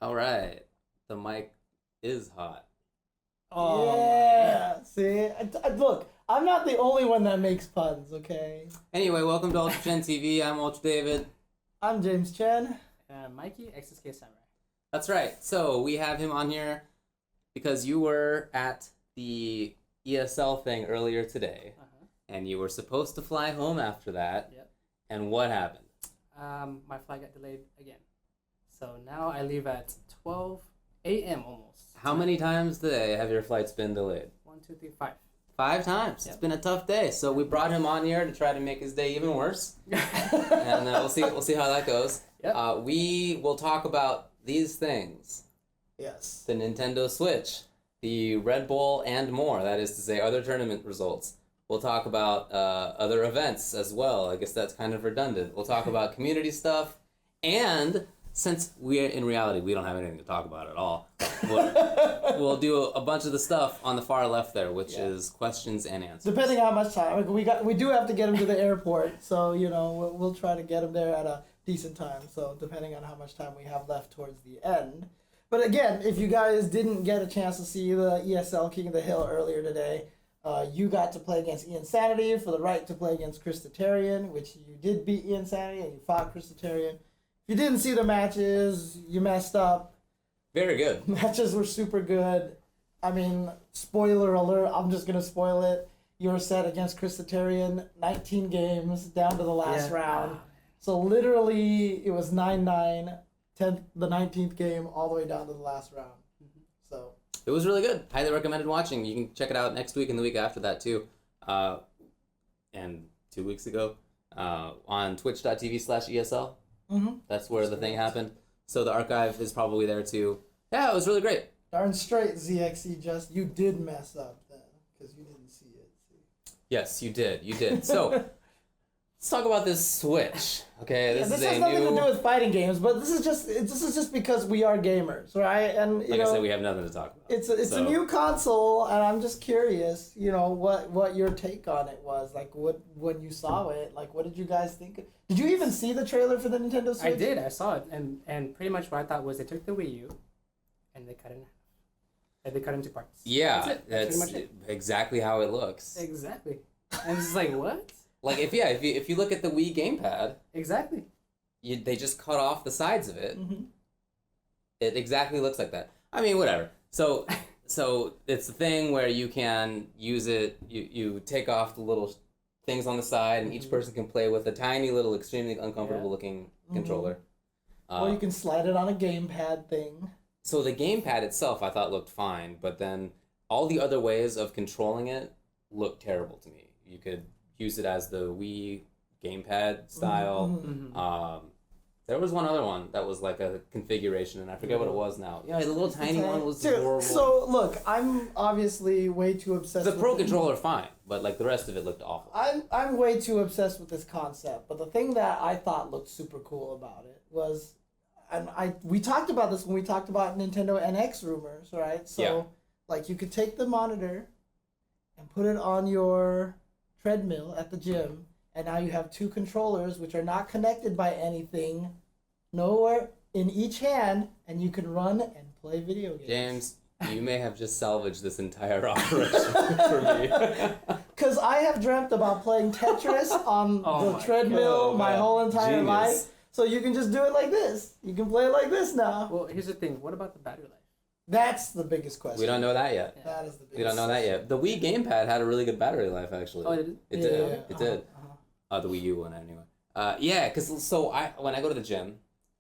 All right. The mic is hot. Oh, yeah. See, look, I'm not the only one that makes puns. Okay. Anyway, welcome to Ultra Chen TV. I'm Ultra David. I'm James Chen. Mikey, XsK Samurai. That's right. So we have him on here because you were at the ESL thing earlier today, and you were supposed to fly home after that. Yep. And what happened? My flight got delayed again. So now I leave at 12 a.m. almost. How many times today have your flights been delayed? 1, 2, 3, 5. 5 times. Yep. It's been a tough day. So we brought him on here to try to make his day even worse. And we'll see how that goes. Yep. We will talk about these things. Yes. The Nintendo Switch, the Red Bull, and more. That is to say, other tournament results. We'll talk about other events as well. I guess that's kind of redundant. We'll talk about community stuff. And since in reality, we don't have anything to talk about at all, we'll do a bunch of the stuff on the far left there, which is questions and answers. Depending on how much time. We do have to get him to the airport, so, we'll try to get him there at a decent time. So depending on how much time we have left towards the end. But again, if you guys didn't get a chance to see the ESL King of the Hill earlier today, you got to play against Ian Sanity for the right to play against Christatarian, which you did beat Ian Sanity and you fought Christatarian. If you didn't see the matches, you messed up. Very good. Matches were super good. I mean, spoiler alert, I'm just going to spoil it. You were set against Christatarian, 19 games, down to the last round. So literally, it was 9-9, the 19th game, all the way down to the last round. So it was really good. Highly recommended watching. You can check it out next week and the week after that, too. And 2 weeks ago on twitch.tv/ESL. Mm-hmm. That's where the thing happened. So the archive is probably there too. Yeah, it was really great. Darn straight, ZXC, you did mess up then, because you didn't see it. Yes, you did. You did. So let's talk about this Switch. Okay, This has nothing to do with fighting games, but this is just because we are gamers, right? And I said, we have nothing to talk about. It's a new console, and I'm just curious, what your take on it was. Like, when you saw it, like, what did you guys think? Did you even see the trailer for the Nintendo Switch? I did. I saw it, and pretty much what I thought was they took the Wii U, and they cut it in half. And they cut it into parts. Yeah, that's pretty much exactly how it looks. Exactly. And it's like, what? Like if you look at the Wii gamepad, Exactly. they just cut off the sides of it. Mm-hmm. It exactly looks like that. I mean, whatever. So it's the thing where you can use it. You take off the little things on the side, and each person can play with a tiny little, extremely uncomfortable looking controller. Or you can slide it on a gamepad thing. So the gamepad itself, I thought looked fine, but then all the other ways of controlling it looked terrible to me. You could use it as the Wii gamepad style. Mm-hmm. There was one other one that was like a configuration, and I forget what it was now. Yeah, the little tiny one was Dude, horrible. So look, I'm obviously way too obsessed. The with Pro controller fine, but like the rest of it looked awful. I'm way too obsessed with this concept. But the thing that I thought looked super cool about it was, and we talked about this when we talked about Nintendo NX rumors, right? So like you could take the monitor and put it on your treadmill at the gym, and now you have 2 controllers which are not connected by anything, nowhere in each hand, and you can run and play video games. James, you may have just salvaged this entire operation for me. Because I have dreamt about playing Tetris on the treadmill my whole entire life. So you can just do it like this. You can play it like this now. Well, here's the thing. What about the battery life? That's the biggest question. We don't know that yet. That is the biggest We don't know that yet. The Wii gamepad had a really good battery life, actually. Oh, it did? It did. It did. The Wii U one, anyway. Yeah, because when I go to the gym,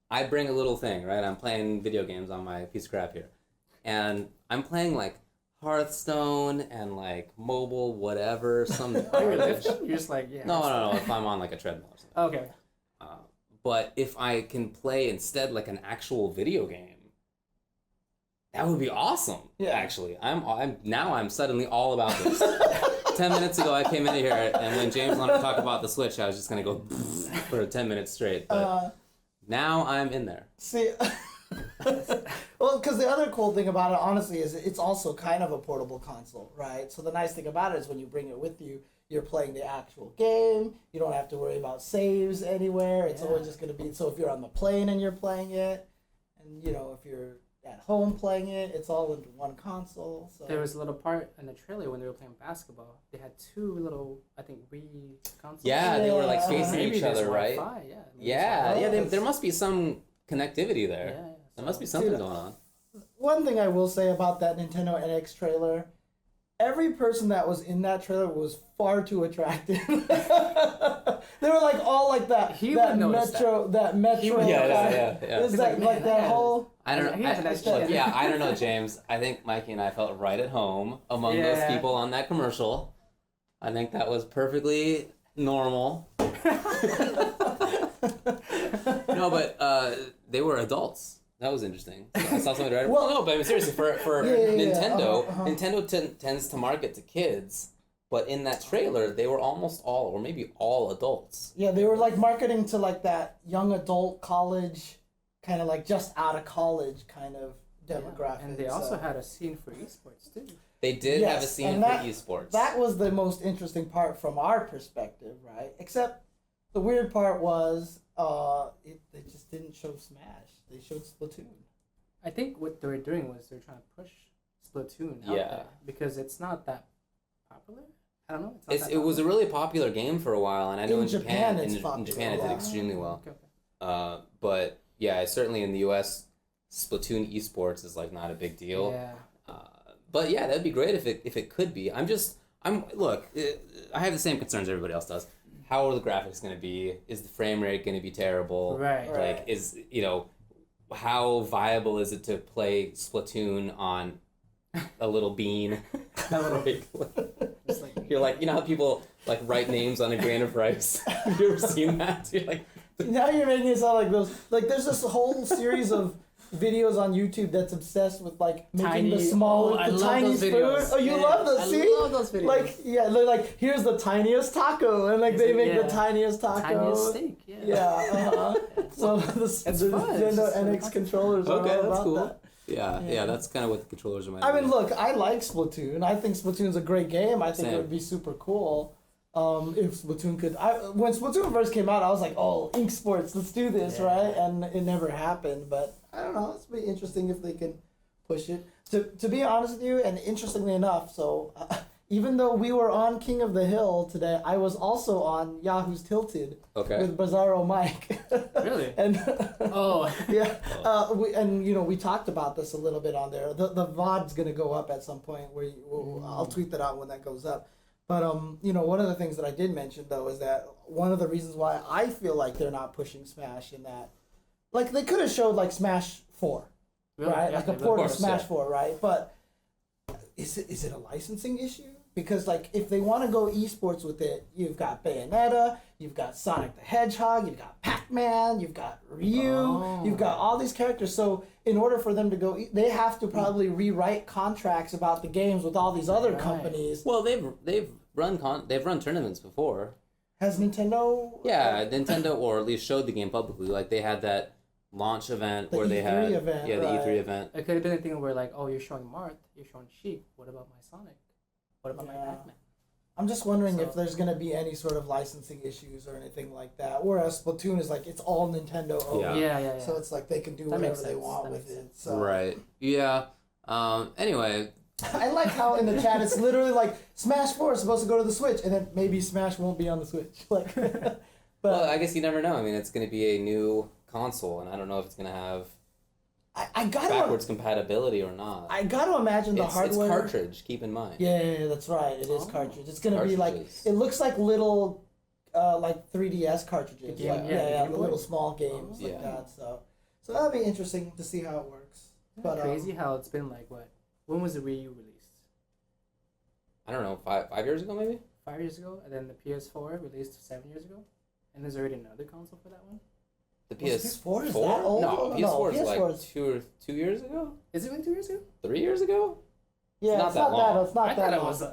I bring a little thing, right? I'm playing video games on my piece of crap here. And I'm playing, like, Hearthstone and, like, mobile whatever. You're lifting? You're just like, yeah. No. If I'm on, like, a treadmill or something. Okay. But if I can play instead, like, an actual video game, that would be awesome. Yeah. Actually, I'm suddenly all about this. 10 minutes ago, I came into here, and when James wanted to talk about the Switch, I was just gonna go for 10 minutes straight. But now I'm in there. See, well, because the other cool thing about it, honestly, is it's also kind of a portable console, right? So the nice thing about it is when you bring it with you, you're playing the actual game. You don't have to worry about saves anywhere. It's always just gonna be. So if you're on the plane and you're playing it. And if you're at home playing it, it's all into one console. So There was a little part in the trailer when they were playing basketball. They had two little, I think, Wii consoles. Yeah, they were like Yeah. facing Maybe each there's other, right? Wi-Fi, yeah. Maybe Yeah, there's yeah. Wi-Fi. There must be some connectivity there. Yeah, There must be something Dude, going on. one thing I will say about that Nintendo NX trailer, every person that was in that trailer was far too attractive. They were like all like that. He that would notice metro. That metro. would- Yeah. It's He's like like, man, that that whole. I don't know. He has an extra- Look, yeah, I don't know, James. I think Mikey and I felt right at home among those Yeah. people on that commercial. I think that was perfectly normal. No, but they were adults. That was interesting. I saw somebody right. Well, no, but I mean, seriously, for Yeah. Nintendo, Uh-huh. Nintendo tends to market to kids, but in that trailer, they were almost all, or maybe all adults. Yeah, they were like marketing to like that young adult college, kind of like just out of college kind of demographic. And they also had a scene for esports too. They did have a Yes, scene and for that- esports. That was the most interesting part from our perspective, right? Except the weird part was they just didn't show Smash. They showed Splatoon. I think what they were doing was they're trying to push Splatoon out Yeah. there because it's not that popular. I don't know. It's not It was a really popular game for a while, and I know In in Japan, Japan, it's in popular, Japan it did yeah. extremely well. Okay. But yeah, certainly in the U.S., Splatoon esports is like not a big deal. Yeah. But yeah, that'd be great if it could be. Look, I have the same concerns everybody else does. How are the graphics going to be? Is the frame rate going to be terrible? Right. Like, how viable is it to play Splatoon on a little bean? A little- Just like, you're like, you know how people like write names on a grain of rice? Have you ever seen that? You're like, Now you're making it sound like those. Like there's this whole series of videos on YouTube that's obsessed with like making the Tiny- small, I the love tiniest those food. videos. Oh, you Yeah, love those? I See, love those videos. Like they're like here's the tiniest taco, and like they make the Yeah. tiniest taco. Tiniest steak. Yeah. Yeah. Uh-huh. So the It's the fun. It's Nintendo just NX fun. controllers are okay, all that's about cool. that. Yeah, Yeah. that's kind of what the controllers are meant I to mean, do. look, I like Splatoon. I think Splatoon's a great game. I think Same. it would be super cool if Splatoon could. When Splatoon first came out, I was like, "Oh, Ink Sports, let's do this!" Yeah. Right? And it never happened. But I don't know. It's be interesting if they can push it. To be honest with you, and interestingly enough, so even though we were on King of the Hill today, I was also on Yahoo's Tilted Okay. with Bizarro Mike. Really? And Oh. yeah, we talked about this a little bit on there. The VOD's gonna go up at some point where I'll tweet that out when that goes up. But one of the things that I did mention though is that one of the reasons why I feel like they're not pushing Smash in that, like they could have showed like Smash 4, Really? right? Yeah, Like a they port will. of course, Smash yeah. 4, right? But is it a licensing issue? Because like if they want to go esports with it, you've got Bayonetta, you've got Sonic the Hedgehog, you've got Pac-Man, you've got Ryu, Oh. you've got all these characters. So in order for them to go, they have to probably rewrite contracts about the games with all these other Right. companies. Well, they've run tournaments before. Has Nintendo? Yeah, Nintendo, or at least showed the game publicly. Like they had that launch event The where they E3 had event, the right. E3 event. It could have been a thing where like, oh, you're showing Marth, you're showing Sheik. What about my Sonic? What about my Yeah. Pac-Man? I'm just wondering if So- there's gonna be any sort of licensing issues or anything like that. Whereas Splatoon is like it's all Nintendo owned. Yeah. Yeah. So it's like they can do That whatever makes they sense. want That with makes it. sense. So Right. Yeah. Anyway, I like how in the chat it's literally like Smash 4 is supposed to go to the Switch, and then maybe Smash won't be on the Switch. Like, but well, I guess you never know. I mean, it's going to be a new console, and I don't know if it's going to have I gotta backwards compatibility or not. I gotta imagine the it's hardware. cartridge. Keep in mind. Yeah, that's right. It is Oh. cartridge. It's gonna be like Cartridges. it looks like little, like 3DS cartridges. The game- Like, yeah, the Game the Boy. little small games like Yeah. that. So that'll be interesting to see how it works. But Crazy how it's been like what? When was the Wii U released? I don't know, five years ago maybe. 5 years ago, and then the PS4 released 7 years ago, and there's already another console for that one. The Was PS4 PS4 is that old? No, No, PS4 is PS4 like is- 2 years ago, Is it like 2 years ago? 3 years ago. yeah, not it's that not long. that. It's not I that thought it long. was.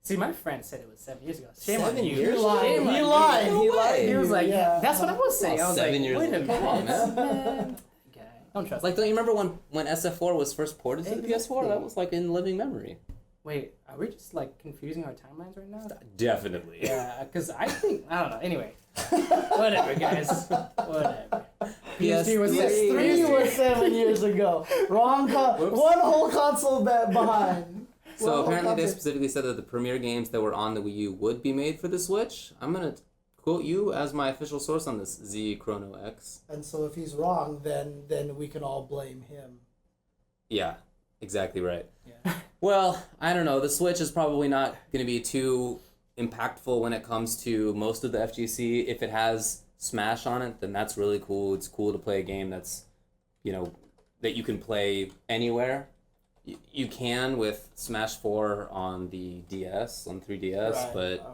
See, my friend said it was 7 years ago. Shame 7 on you. years? He lied. Shame on He you. lied. No He way. lied. He was like, yeah. that's what I was saying. I was 7 like, years wait a ago. Come on, minute, man. Okay, don't trust. Like, don't you remember when SF4 was first ported to the PS4? Exactly. That was like in living memory. Wait, are we just like confusing our timelines right now? Definitely. Yeah, because I think I don't know. Anyway, whatever, guys. Whatever. PS3 was PS3 was 7 years ago. Wrong one whole console behind. So apparently they specifically said that the premier games that were on the Wii U would be made for the Switch. I'm going to quote you as my official source on this, Z Chrono X. And so if he's wrong, then we can all blame him. Yeah, exactly right. Yeah. Well, I don't know. The Switch is probably not going to be too impactful when it comes to most of the FGC. If it has Smash on it, then that's really cool. It's cool to play a game that's, that you can play anywhere. You can with Smash 4 on the DS, on 3DS, Right. but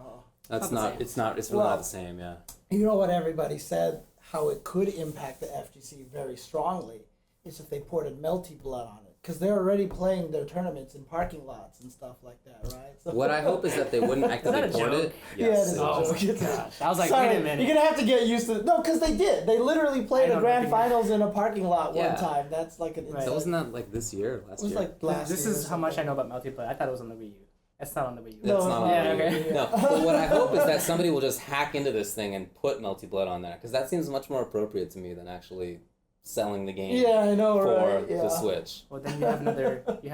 that's it's really Well, not the same, yeah. You know what everybody said, how it could impact the FGC very strongly, is if they ported Melty Blood on it. Because they're already playing their tournaments in parking lots and stuff like that, right? So, What I hope is that they wouldn't actively that a port joke? it. Yeah, Yes, it is it a is. joke. Gosh, I was like, Sorry, wait a minute. you're gonna have to get used to it. No, because they did. They literally played I a know grand nothing. finals in a parking lot Yeah. one time. That's like an Right. insane. So wasn't that like this year, last It was year? like last This year is or how much I something. know about multiplayer. I thought it was on the Wii U. It's not on the Wii U. No, That's it's not not. on Yeah, the okay. Wii U. No, but what I hope is that somebody will just hack into this thing and put Melty Blood on there, because that seems much more appropriate to me than actually selling the game Yeah, I know, for right? Yeah. the Switch. Well, then you have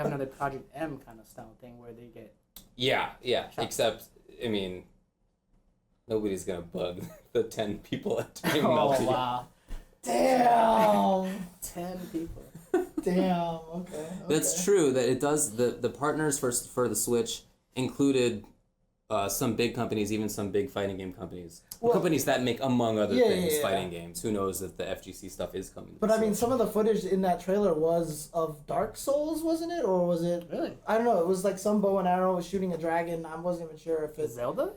another Project M kind of style thing where they get. Yeah, Shut- except, I mean, nobody's going to bug the 10 people entering Oh Melty. wow! Damn. 10 people. Damn. Okay. That's true, that it does, the partners for the Switch included some big companies, even some big fighting game companies. Well, companies that make, among other things, yeah. fighting games. Who knows if the FGC stuff is coming to But the I mean, Switch. some of the footage in that trailer was of Dark Souls, wasn't it? Or was it? Really? I don't know. It was like some bow and arrow shooting a dragon. I wasn't even sure if it. Zelda?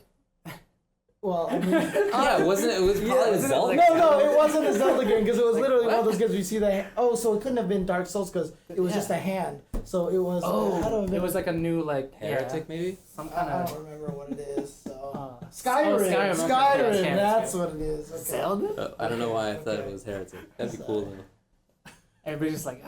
Well, I mean. Yeah, wasn't it? It was probably isn't it Zelda. like- No, it wasn't a Zelda game because it was literally one of what? those games where you see the. Oh, so it couldn't have been Dark Souls because it was just a hand. So it was. I don't remember. It was like a new Heretic, maybe? some kind I of don't remember what it is. So. Skyrim. Skyrim. okay. Skyrim. Yeah, That's okay. what it is. Okay. Zelda. I don't know why I thought it was Heretic. That'd be cool though. Everybody's just like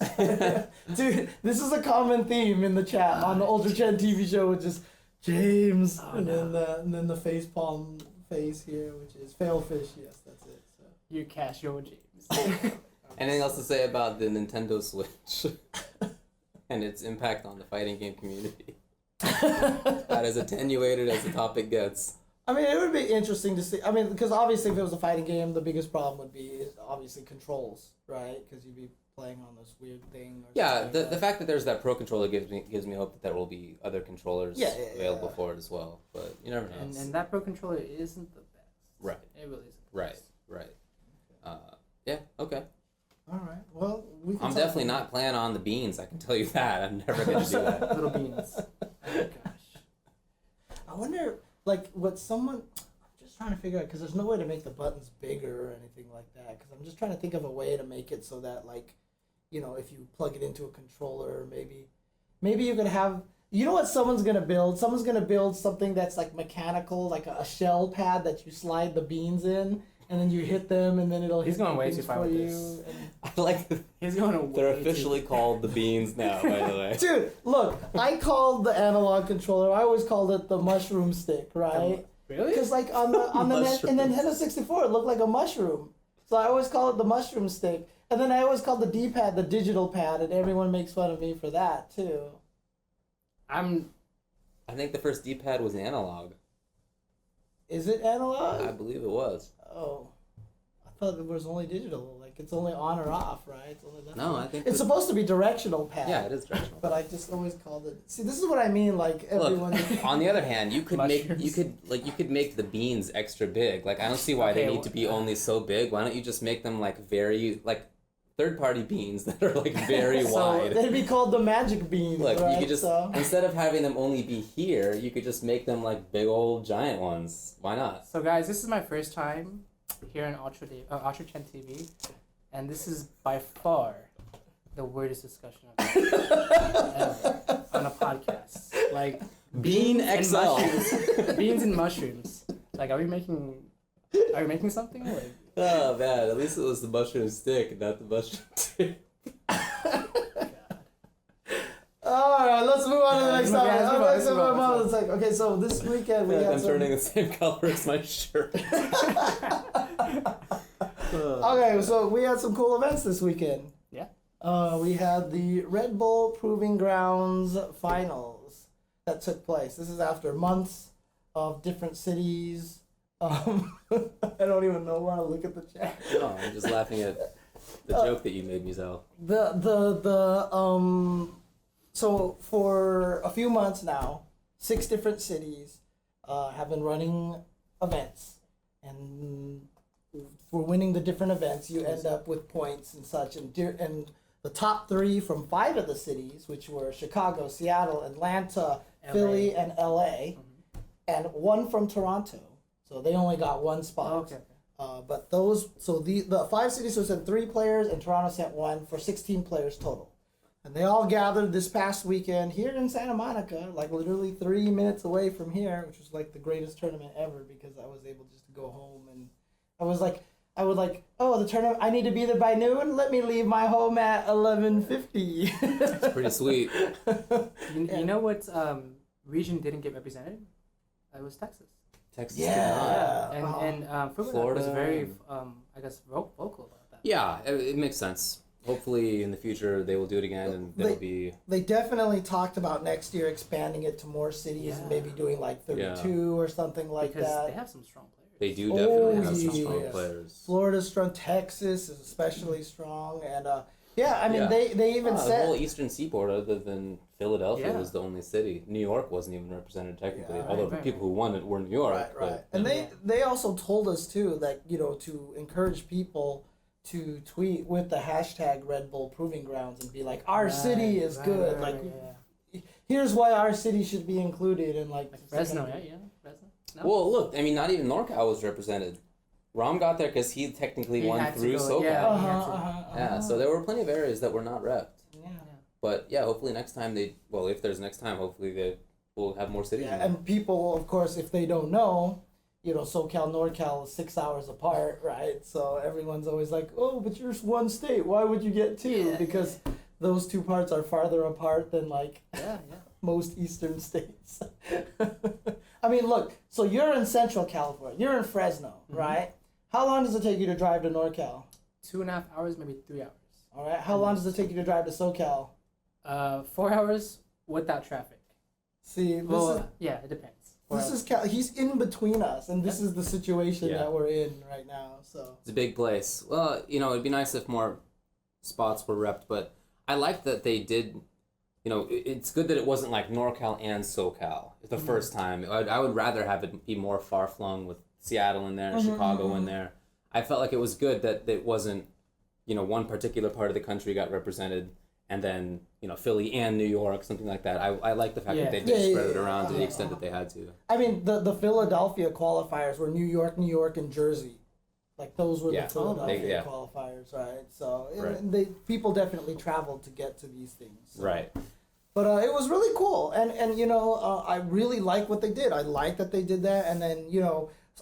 jeez. Dude, this is a common theme in the chat on the Ultra Chen TV show, which is James, Oh, and no. then the face palm face here, which is Failfish. Yes, that's it. So. You cash your James. Anything else to say about the Nintendo Switch and its impact on the fighting game community? About as attenuated as the topic gets. I mean, it would be interesting to see. I mean, because obviously, if it was a fighting game, the biggest problem would be obviously controls, right? Because you'd be playing on this weird thing. Or Yeah, something the like the that. fact that there's that Pro controller gives me hope that there will be other controllers Yeah, available for it as well. But you never know. and that Pro controller isn't the best. Right. It really isn't. The Right, best. right. Yeah, okay. All right. Well, we. Can I'm talk definitely about- not playing on the beans. I can tell you that. I'm never gonna do that. Little beans. Oh gosh. I wonder, like, what someone. I'm just trying to figure out because there's no way to make the buttons bigger or anything like that. Because I'm just trying to think of a way to make it so that, like, if you plug it into a controller, maybe you could have. You know what someone's gonna build? Someone's gonna build something that's like mechanical, like a shell pad that you slide the beans in, and then you hit them, and then it'll. He's hit going the way beans too far for with you. this. and- I like that He's going to. they're officially called the beans now. By the way. Dude, look! I called the analog controller. I always called it the mushroom stick, right? Really? Because like on the in Nintendo 64, it looked like a mushroom. So I always call it the mushroom stick, and then I always called the D-pad the digital pad, and everyone makes fun of me for that too. I think the first D-pad was analog. Is it analog? I believe it was. Oh, I thought it was only digital. Like it's only on or off, right? It's only left. No, or right. I think it's that- supposed to be directional pad. Yeah, it is directional. But I just always called it. See, this is what I mean. Like everyone. Look, on the other hand, you could Mushrooms. make the beans extra big. Like I don't see why they Okay, need to be only so big. Why don't you just make them like very like third-party beans that are like very So wide? they'd be called the magic beans, Look, right? you could just So. instead of having them only be here, you could just make them like big old giant ones. Why not? So guys, this is my first time here in Ultra Chen TV, and this is by far the weirdest discussion I've ever on a podcast. Like Bean and XL. mushrooms. Beans and mushrooms. Like, are we making something? Like, Oh man, at least it was the mushroom stick, not the mushroom tip. Alright, let's move on to the next topic. let's move on, let's move on. It's like, okay, so this weekend we had I'm some... turning the same color as my shirt. Okay, so we had some cool events this weekend. Yeah. We had the Red Bull Proving Grounds finals that took place. This is after months of different cities. I don't even know why I look at the chat. No, I'm just laughing at the joke that you made me tell. So for a few months now, 6 different cities have been running events, and for winning the different events, you end up with points and such. And the top 3 from 5 of the cities, which were Chicago, Seattle, Atlanta, LA. Philly, and LA, and 1 from Toronto. So they only got 1 spot. Okay. But the 5 cities sent 3 players, and Toronto sent 1 for 16 players total. And they all gathered this past weekend here in Santa Monica, like literally 3 minutes away from here, which was like the greatest tournament ever because I was able just to go home, and I would like, oh, the tournament, I need to be there by noon. Let me leave my home at 11:50. It's pretty sweet. You know what region didn't get represented? It was Texas. Texas. Yeah. And Florida was very, I guess, vocal about that. Yeah, it makes sense. Hopefully in the future they will do it again, and there'll be... They definitely talked about next year expanding it to more cities and maybe doing like 32 or something like because that. They have some strong players. They do definitely have some yeah. strong players. Florida's strong. Texas is especially strong. And they even the said... whole eastern seaboard, other than Philadelphia, Yeah. was the only city. New York wasn't even represented technically, Yeah. although the Right. people who won it were New York. Right. But, And they also told us too that, to encourage people to tweet with the hashtag Red Bull Proving Grounds and be like, our city is good. Here's why our city should be included in like Fresno, right? Yeah, Fresno. No? Well, look, I mean, not even NorCal was represented. Rom got there because he technically won had to through go, SoCal. yeah. Yeah, so there were plenty of areas that were not repped. Yeah. But yeah, hopefully next time if there's next time, hopefully they will have more cities. Yeah, and people, of course, if they don't know, SoCal, NorCal is 6 hours apart, right? So everyone's always like, oh, but you're one state. Why would you get 2? Because those 2 parts are farther apart than like most eastern states. I mean, look, so you're in Central California. You're in Fresno, right? How long does it take you to drive to NorCal? 2.5 hours, maybe 3 hours. All right. How long does it take you to drive to SoCal? 4 hours without traffic. See, it depends. He's in between us, and this is the situation that we're in right now. So it's a big place. Well, it'd be nice if more spots were repped, but I like that they did. It's good that it wasn't like NorCal and SoCal the first time. I would rather have it be more far flung with Seattle in there, Chicago in there. I felt like it was good that it wasn't, one particular part of the country got represented, and then Philly and New York, something like that. I like the fact that they just spread it around to the extent that they had to. I mean, the Philadelphia qualifiers were New York, and Jersey. Like those were the Philadelphia qualifiers, right? So people definitely traveled to get to these things. So. Right. But it was really cool, and I really like what they did. I like that they did that, and then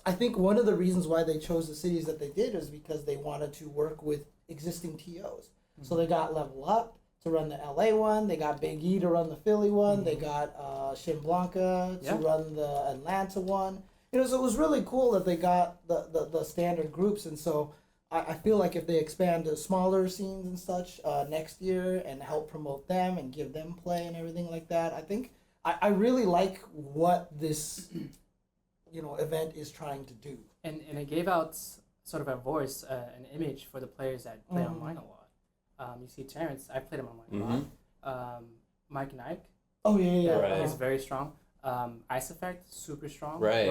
I think one of the reasons why they chose the cities that they did is because they wanted to work with existing TOs. So they got Level Up to run the LA one. They got Big E to run the Philly one. They got Shin Blanca to run the Atlanta one. So it was really cool that they got the standard groups. And so I feel like if they expand to smaller scenes and such next year and help promote them and give them play and everything like that, I think I really like what this event is trying to do. And it gave out sort of a voice, an image for the players that play online a lot. You see Terrence, I played him online a lot. Mike and Ike. Oh, yeah. He's very strong. Ice Effect, super strong. Right.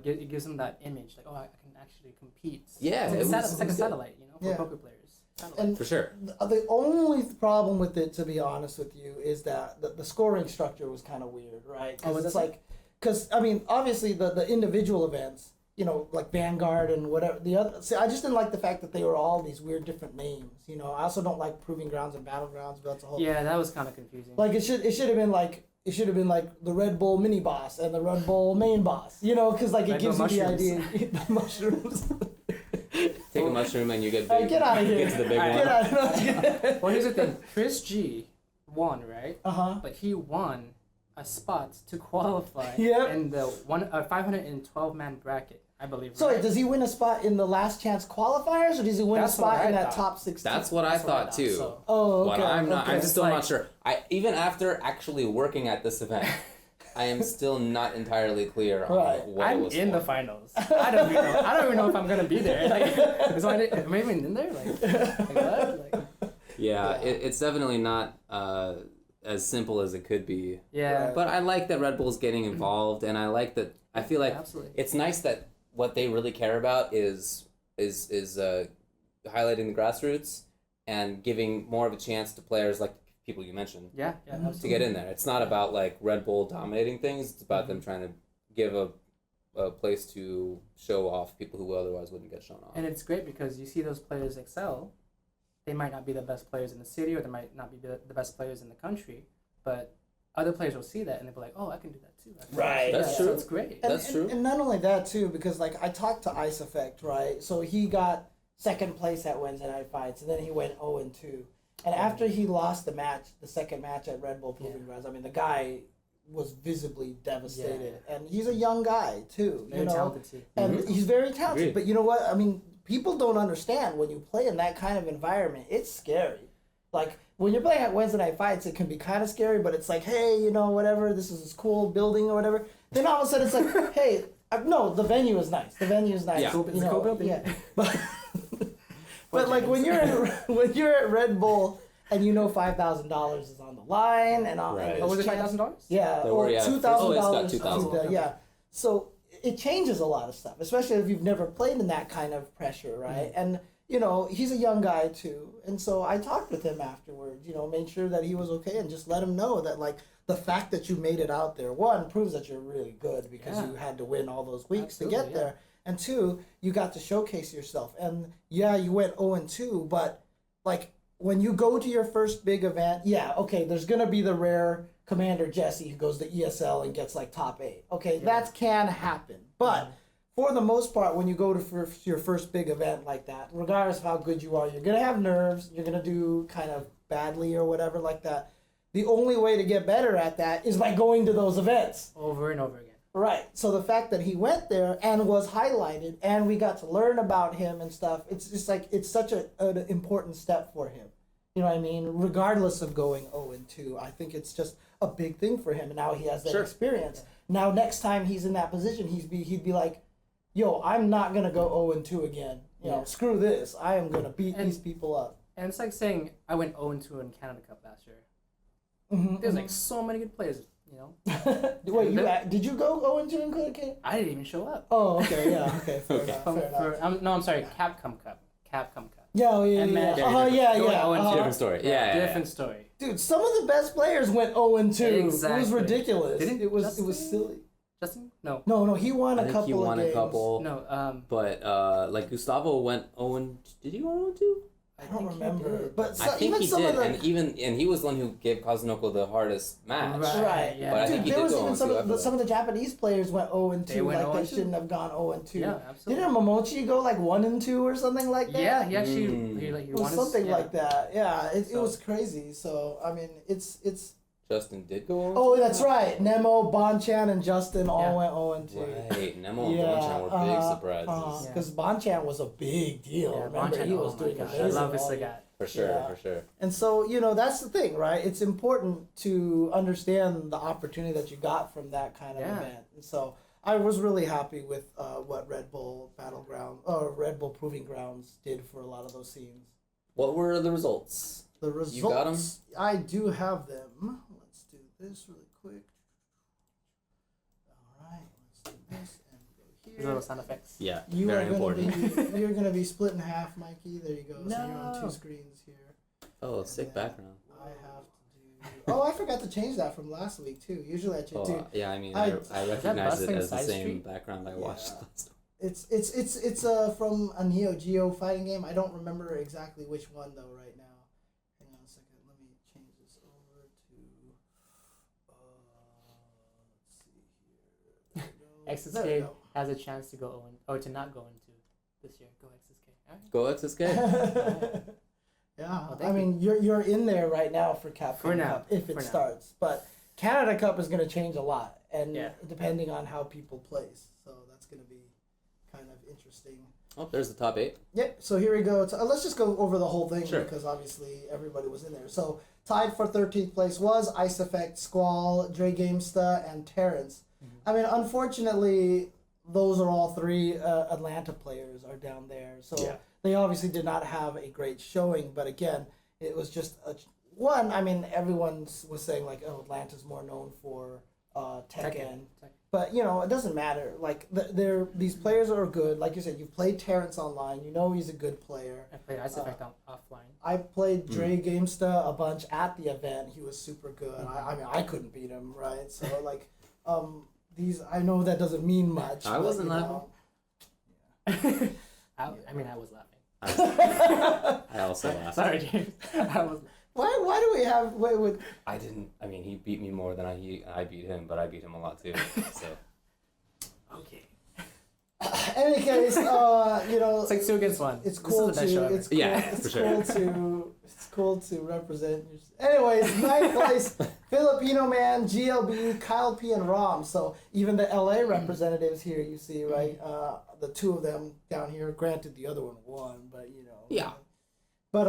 It gives them that image, like, I can actually compete. Yeah. It's like a satellite, for poker players. And for sure. The only problem with it, to be honest with you, is that the scoring structure was kind of weird, right? Because I mean, obviously the individual events, like Vanguard and whatever the other. See, I just didn't like the fact that they were all these weird different names. I also don't like Proving Grounds and Battlegrounds, but that's a whole. Yeah, that was kind of confusing. Like it should have been like. It should have been like the Red Bull mini boss and the Red Bull main boss, because like it gives you the idea. The mushrooms. Take a mushroom and you get big. Get out of here. Get to the big one. Get out of here. Well, here's the thing. Chris G won, right? But he won a spot to qualify in the 512-man bracket. I believe. So right? does he win a spot in the last chance qualifiers, or does he win That's a what spot I in that thought. top 16? That's what I thought too. So, Oh, okay. But I'm not. okay. I'm still Like- not sure. Even after actually working at this event, I am still not entirely clear on Right. what it I'm was in for. the finals. I don't even know if I'm gonna be there. Like, am I even in there? Like what? Like, Yeah, it's definitely not as simple as it could be. yeah. Right. But I like that Red Bull's getting involved, and I like that. I feel like Absolutely. it's nice that what they really care about is highlighting the grassroots and giving more of a chance to players like people you mentioned Yeah. Absolutely. to get in there. It's not about like Red Bull dominating things. It's about them trying to give a place to show off people who otherwise wouldn't get shown off. And it's great because you see those players excel. They might not be the best players in the city, or they might not be the best players in the country, but other players will see that and they'll be like, "Oh, I can do that too." Right. That's So true. it's great. And, That's true. And not only that too, because like I talked to Ice Effect, right? So he got second place at Wednesday Night Fights, and then he went 0-2. And after he lost the second match at Red Bull Proving Grounds, I mean, the guy was visibly devastated, and he's a young guy too. Very you know, talented too. and he's very talented. Agreed. But you know what? I mean, people don't understand when you play in that kind of environment. It's scary. Like when you're playing at Wednesday Night Fights, it can be kind of scary, but it's like, hey, you know, whatever. This is this cool building or whatever. Then all of a sudden, it's like, hey, no, the venue is nice. The venue is nice. Yeah. You It's a cool building. Yeah. But like when you're at Red Bull and you know $5,000 is on the line and all. Right. And Oh, was it there's $5,000? Yeah, There or were, yeah. $2,000. Oh, it's got $2,000. Yeah. So it changes a lot of stuff, especially if you've never played in that kind of pressure, right? And you know, he's a young guy too, and so I talked with him afterwards. You know, made sure that he was okay, and just let him know that like the fact that you made it out there, one, proves that you're really good because you had to win all those weeks to get Absolutely, there, and two, you got to showcase yourself. And yeah, you went 0-2, but like when you go to your first big event, yeah, okay, there's gonna be the rare Commander Jesse who goes to ESL and gets like top 8. Okay, that can happen, but for the most part, when you go to your first big event like that, regardless of how good you are, you're gonna have nerves. You're gonna do kind of badly or whatever like that. The only way to get better at that is by going to those events. Over and over again. Right. So the fact that he went there and was highlighted, and we got to learn about him and stuff, it's just like it's such an important step for him. You know what I mean? Regardless of going 0-2, I think it's just a big thing for him. And now he has that experience. Now next time he's in that position, he'd be like, yo, I'm not going to go 0-2 again. You know, screw this. I am going to beat these people up. And it's like saying I went 0-2 in Canada Cup last year. Mm-hmm, There's like so many good players, you know. Wait, did you go 0-2 in KotH? I didn't even show up. Oh, okay, yeah, okay, fair enough. Fair enough. I'm sorry, Capcom Cup. Capcom Cup. Yeah, And yeah. man- Oh, yeah, Going yeah. 0-2. Different story. Yeah. Different story. Dude, some of the best players went 0-2. It was Exactly. ridiculous. Didn't It was Justin- silly. Justin? No. No, he won I a think couple he won of games. a couple. No. But like Gustavo went 0. Did he go 0-2? I don't think he remember. did. But I think even he some did, of the and he was the one who gave Kazunoko the hardest match. Right. Yeah. But I Dude, think he there did was go even 0-2 some after that. of the Japanese players went 0-2. They went like they 0-2. shouldn't have gone 0-2. Yeah, absolutely. Didn't Momochi go like 1-2 or something like that? Yeah, he actually Mm. he It was won his- something yeah. like that. Yeah, it So- was crazy. So I mean, it's. Justin did go 0-2? Oh, that's right. Nemo, Bonchan, and Justin all Yeah. went 0-2. Right. Nemo and Bonchan were big surprises. Yeah. Because Bonchan was a big deal. Yeah, Remember, Bonchan, he was oh my doing gosh, I amazing love all this year. guy. For sure, Yeah. for sure. And so, you know, that's the thing, right? It's important to understand the opportunity that you got from that kind of event. And so I was really happy with what Red Bull Red Bull Proving Grounds did for a lot of those scenes. What were the results? The results, You got 'em? I do have them. Let's do this really quick. All right, let's do this and go These here. little sound effects. Yeah, You very are important. you're gonna be split in half, Mikey. There you go. So you're on No. 2 screens here. Oh, sick background. I have to do. Oh, I forgot to change that from last week too. Usually I change. Oh, Dude, yeah, I mean, I- I recognize it Bustling as the Side same Street? background I watched Yeah. last time. it's from a Neo Geo fighting game. I don't remember exactly which one though right now. Hang on a second. Let me change this over to. Let's see here. There we XsK go. has a chance to go 0 or to not go into this year. Go XsK. All right. Go XsK. Yeah, Well, I thank mean you're in there right now for Capcom For now. Cup if it For now. starts, but Canada Cup is going to change a lot, and Yeah. depending on how people place, so that's going to be kind of interesting. Oh, there's the top 8. Yeah, so here we go. Let's just go over the whole thing Sure. because obviously everybody was in there. So tied for 13th place was Ice Effect, Squall, Dre Gamesta, and Terrence. I mean, unfortunately, those are all 3 Atlanta players are down there. So they obviously did not have a great showing. But again, it was just one. I mean, everyone was saying like, oh, Atlanta's more known for Tekken. But, you know, it doesn't matter. Like, these players are good. Like you said, you've played Terrence online. You know he's a good player. I played Ice Effect offline. I played Dre Gamesta a bunch at the event. He was super good. I mean, I couldn't beat him, right? So, like, I know that doesn't mean much. I wasn't laughing. I mean, I was laughing. I also laughed. Sorry, James. I was. Why do we have... Wait. I didn't... I mean, he beat me more than I beat him, but I beat him a lot too. So... Okay. Any case, you know... It's like 2 against 1. It's cool This is the best show ever. It's cool to represent. Anyways, 9th place, Filipino Man, GLB, Kyle P, and Rom. So even the LA representatives here, you see, right? The 2 of them down here. Granted, the other one won, but you know. Yeah. But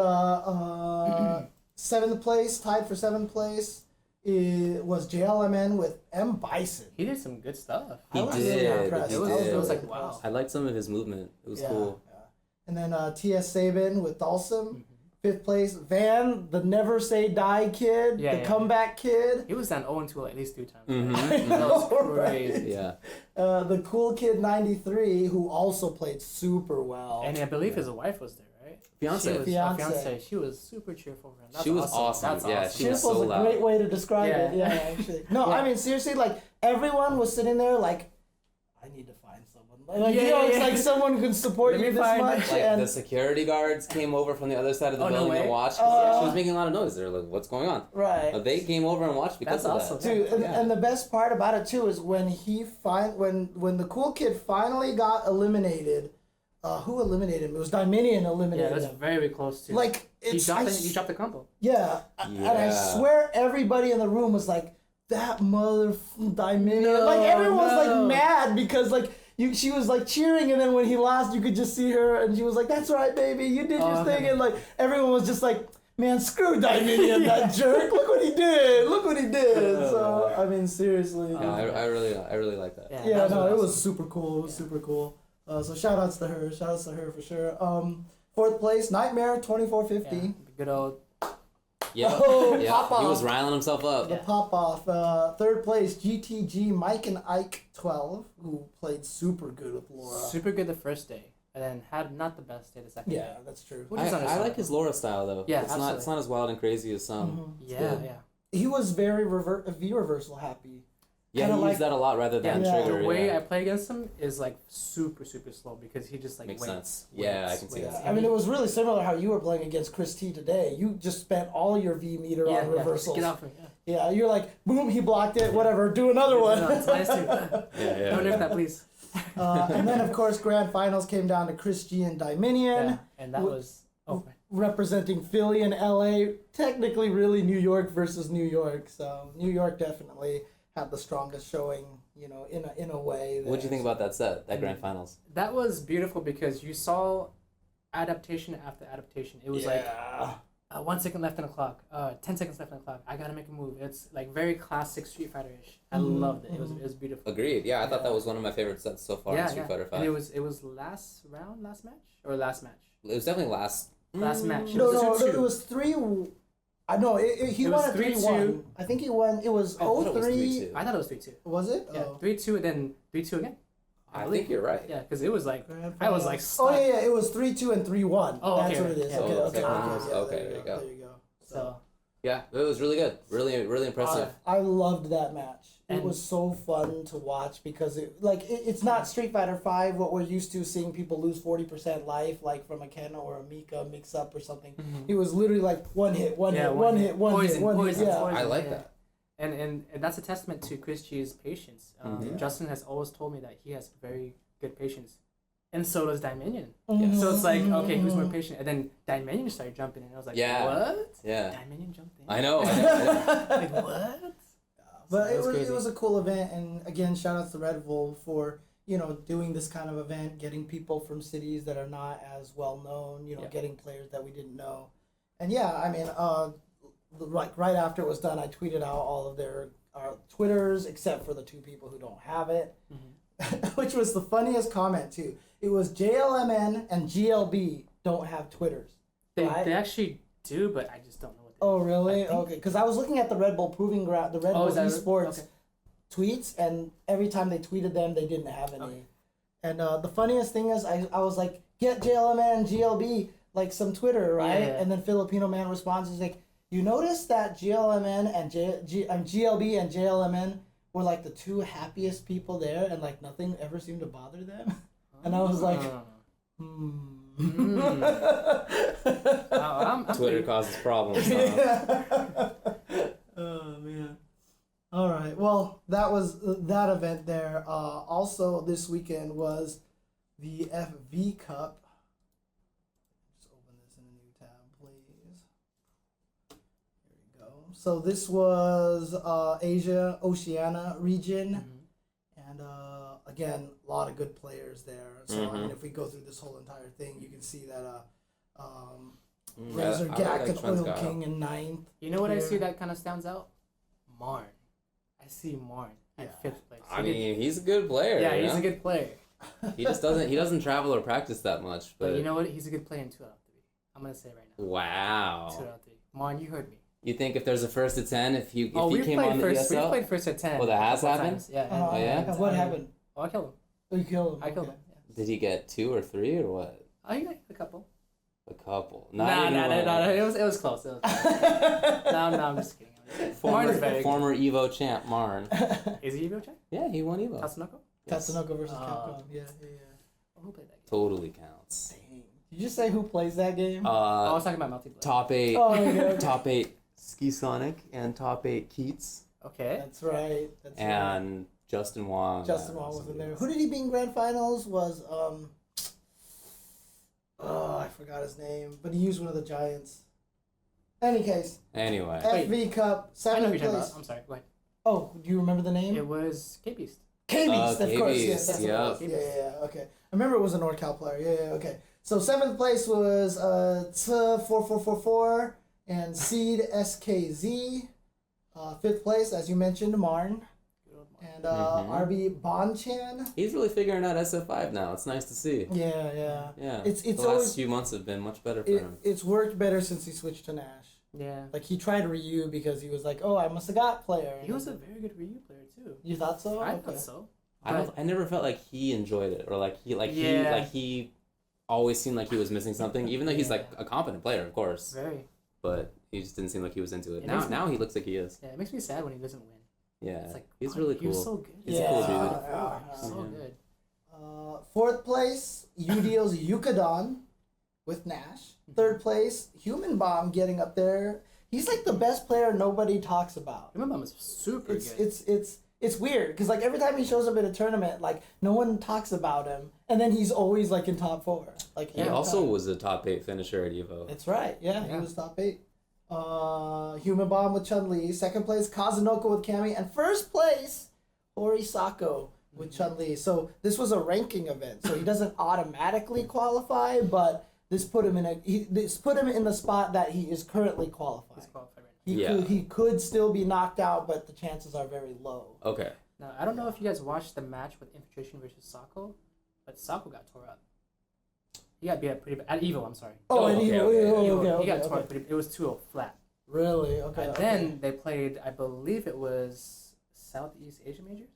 7th place, tied for 7th place, was JLMN with M Bison. He did some good stuff. I was really impressed. He I did. was like, wow. I liked some of his movement. It was cool. Yeah. And then TS Sabin with Dalsum. 5th place, Van, the never say die kid, the comeback kid. He was down 0-2 at least 2 times. Mm-hmm. That was crazy. Yeah. The Cool Kid 93, who also played super well. And I believe his wife was there, right? Fiance. Fiance. She was super cheerful for him. That's she was awesome. That's yeah, awesome. she was so Cheerful's loud. a great way to describe it. Yeah, actually. No, I mean, seriously, like, everyone was sitting there like, I need to find someone. Like, it's like someone who can support you this much. Like, and the security guards came over from the other side of the building and watched. She was making a lot of noise. They were like, what's going on? Right. They came over and watched because of awesome. that. Dude, and the best part about it, too, is when when the Cool Kid finally got eliminated, who eliminated him? It was Dominion eliminated him. Yeah, it was very close to. Like, he dropped the combo. Yeah, and I swear everybody in the room was like, that mother Dominion. Like, everyone was like mad because like she was like cheering, and then when he lost, you could just see her, and she was like, "That's right, baby, you did your thing," and like everyone was just like, "Man, screw Dominion, that jerk! Look what he did! Look what he did!" So I mean, seriously. I really like that. Yeah, no, it was super cool. It was super cool. So shout outs to her. Shout outs to her for sure. 4th place, Nightmare 2450. Yeah, good old. Yeah, Pop-off. He was riling himself up. The pop off. 3rd place, GTG Mike and Ike 12, who played super good with Laura. Super good the first day, and then had not the best day the second day. Yeah, that's true. I like his Laura style though. Yeah, it's not as wild and crazy as some. Yeah. He was very V reversal happy. Yeah, he used that a lot rather than trigger. The way I play against him is like super slow because he just like makes waits, sense. Yeah, I can see that. I mean, it was really similar how you were playing against Chris T today. You just spent all your V meter on reversals. Get off me. Yeah, you're like, boom, he blocked it, whatever, do another one. No, it's nice too. Yeah. Don't lift that, please. And then, of course, grand finals came down to Chris G and Dominion. Yeah, and that was representing Philly and LA. Technically, really New York versus New York. So New York definitely had the strongest showing, you know, in a way. What'd you think about that grand finals? That was beautiful because you saw adaptation after adaptation. It was like 1 second left on the clock, 10 seconds left on the clock. I gotta make a move. It's like very classic Street Fighter-ish. I loved it. It was beautiful. Agreed. Yeah, I thought that was one of my favorite sets so far in Street Fighter 5. And it was last match. It was definitely last match. No, it was 3. I know he won at 3-1. I think he won. It was 0-3. I thought it was 3-2. Was it? Yeah, 3-2 and then 3-2 again. I think you're right. Yeah, because it was like I was like. Oh yeah, it was 3-2 and 3-1. Oh, that's okay. what it is. Yeah. Okay. There you go. So. Yeah, it was really good. Really impressive. I loved that match. It was so fun to watch because it's not Street Fighter 5 what we're used to seeing people lose 40% life like from a Ken or a Mika mix up or something. It was literally like one hit. Yeah. I like that. And that's a testament to Chris G's patience. Justin has always told me that he has very good patience. And so does Dominion. So it's like, okay, who's more patient? And then Dominion started jumping and I was like, what? Yeah. Dominion jumped in. I know. Like, what? But it was a cool event, and again, shout out to Red Bull for doing this kind of event, getting people from cities that are not as well known, getting players that we didn't know. And yeah, I mean, right after it was done, I tweeted out all of their Twitters, except for the 2 people who don't have it, which was the funniest comment too. It was JLMN and GLB don't have Twitters. They right? actually do, but I just don't know what they Oh, really? Okay, because I was looking at the Red Bull Proving Ground, the Red Bull Esports tweets, and every time they tweeted them, they didn't have any. Okay. And the funniest thing is, I was like, get JLMN and GLB, like some Twitter, right? Yeah. And then Filipino Man responds, he's like, you notice that GLMN and GLB and JLMN were like the 2 happiest people there, and like nothing ever seemed to bother them? And I was like, Twitter causes problems, huh? Oh, man. All right. Well, that was that event there. Also, this weekend was the FV Cup. Just open this in a new tab, please. Here we go. So this was Asia, Oceania region. And again, a lot of good players there. So I mean, if we go through this whole entire thing, you can see that Razor Gak and Oil King in 9th. You know what I see that kind of stands out? Marn. I see Marn at 5th place. I mean, he's a good player. Yeah, he's a good player. He just doesn't travel or practice that much. But you know what? He's a good player in 2 out of 3. I'm gonna say right now. Wow. 2 out of 3. Marn, you heard me. You think if there's a 1st to 10, if he came on the first, ESL? We played 1st to 10. Well, that has happened? Times. Yeah. Oh, yeah? What happened? Oh, I killed him. Oh, you killed him? I killed him, yeah. Did he get 2 or 3 or what? Oh, he got a couple. A couple. No. It was close. No, I'm just kidding. Former Evo champ, Marn. Is he Evo champ? Yeah, he won Evo. Tatsunoko? Yes. Tatsunoko versus Capcom. Yeah. Well, who played that game? Totally counts. Dang. Did you say who plays that game? I was talking about multiplayer. Top 8. Oh, okay. Top 8 Ski Sonic and top 8 Keats. Okay. That's right. And Justin Wong. Justin Wong was in there. Who did he beat in grand finals? Was I forgot his name, but he used one of the giants. Any case. Anyway. FV Cup, 7th place. I'm sorry. Go ahead. Oh, do you remember the name? It was K-Beast. K-Beast, of course. Yes, that's yeah. what it was. Yeah. Okay. I remember it was a NorCal player. Yeah. Okay. So 7th place was T4444 and Seed SKZ. 5th place, as you mentioned, Marn. And RB Bonchan. He's really figuring out SF5 now. It's nice to see. Yeah. It's the last few months have been much better for him. It's worked better since he switched to Nash. Yeah. Like, he tried Ryu because he was like, oh, I must have got player. He was a very good Ryu player, too. You thought so? I thought so. I never felt like he enjoyed it, or he always seemed like he was missing something, even though he's like a competent player, of course. Very. But he just didn't seem like he was into it. Now he looks like he is. Yeah, it makes me sad when he doesn't win. Yeah, it's like, he's really cool. He's so good. He's a cool dude. So good. 4th place, Udio's Yukadon with Nash. 3rd place, Human Bomb getting up there. He's like the best player nobody talks about. Human Bomb is super good. It's weird because like every time he shows up at a tournament, like no one talks about him, and then he's always like in top 4. Like he also was a top 8 finisher at Evo. That's right. Yeah, he was top 8. Human Bomb with Chun-Li. 2nd place, Kazunoko with Cammy. And 1st place, Horisako with Chun-Li. So this was a ranking event. So he doesn't automatically qualify, but this put him in the spot that he is currently qualified. He's qualified right now. He could still be knocked out, but the chances are very low. Okay. Now, I don't know if you guys watched the match with Infiltration versus Sako, but Sako got tore up. He got beat up pretty bad. At Evo, I'm sorry. He got tore up pretty bad. It was 2-0 flat. Really? Okay. And then they played, I believe it was Southeast Asia Majors.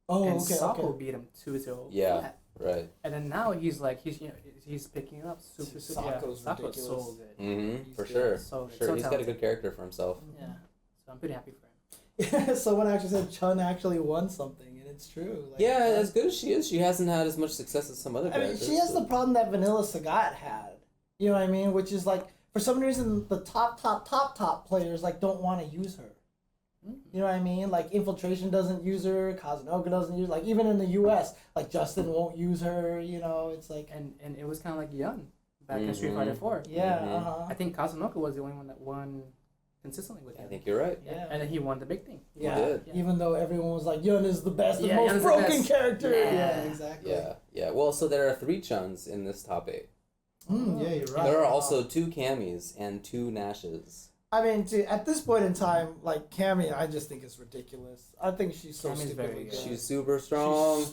And Sako beat him 2-0 flat. Right. And then now he's picking it up super. Sako's ridiculous. So good. Mm-hmm. For sure. So he's got a good character for himself. Yeah. So I'm pretty happy for him. Someone actually said Chun actually won something, and it's true. Like, as good as she is, she hasn't had as much success as some other characters. She has the problem that Vanilla Sagat had. You know what I mean? Which is like, for some reason, the top players like don't want to use her. You know what I mean? Like Infiltration doesn't use her, Kazunoko doesn't use her. Like even in the U.S., like Justin won't use her. You know, it's like and it was kind of like Yun back in Street Fighter 4. Yeah. I think Kazunoko was the only one that won consistently with him. I think you're right. Yeah. And then he won the big thing. Yeah. did. Yeah. Even though everyone was like, Yun is the best and Yeah, most Yun's the broken best. character. Yeah. Exactly. Yeah. Well, so there are 3 Chuns in this top 8. Yeah, you're right. There are also 2 Cammies and 2 Nashes. I mean, at this point in time, like Cammy, I just think it's ridiculous. I think she's so Cammy's stupidly very good. good. She's super strong.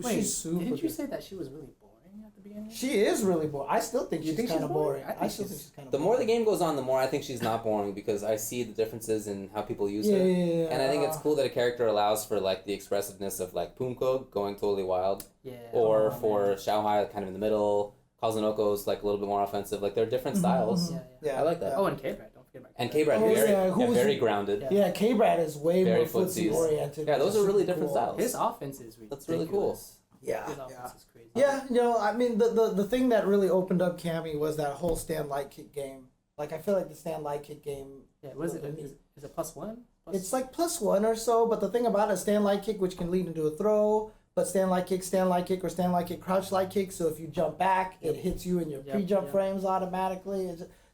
Wait, she's super didn't you good. say that she was really boring at the beginning? She is really boring. I still think You she's think kind she's of boring? boring. I still think she's kind of The boring. more the game goes on, the more I think she's not boring because I see the differences in how people use her. Yeah. And I think it's cool that a character allows for like the expressiveness of like Pumko going totally wild, Yeah. or oh, for man. Xiaohai kind of in the middle. Kazunoko's like a little bit more offensive. Like they're different styles. Yeah, Yeah. I like that. Oh, and K-Brad. Don't forget about And K-Brad. K-Brad, Oh, very, yeah, who was very he- grounded. Yeah. Yeah, K-Brad is way Very more footsie footsies. oriented. Yeah, those are really different Cool. styles. His offense is ridiculous. That's really cool. Yeah, His yeah. offense is crazy. Yeah, I mean, the thing that really opened up Cammy was that whole stand light kick game. Like, I feel like the stand light kick game. Yeah, what is it? Is it +1? It's like +1 or so, but the thing about it, stand light kick, which can lead into a throw, but stand light kick, or stand light kick, crouch light kick. So if you jump back, it hits you in your pre-jump frames automatically.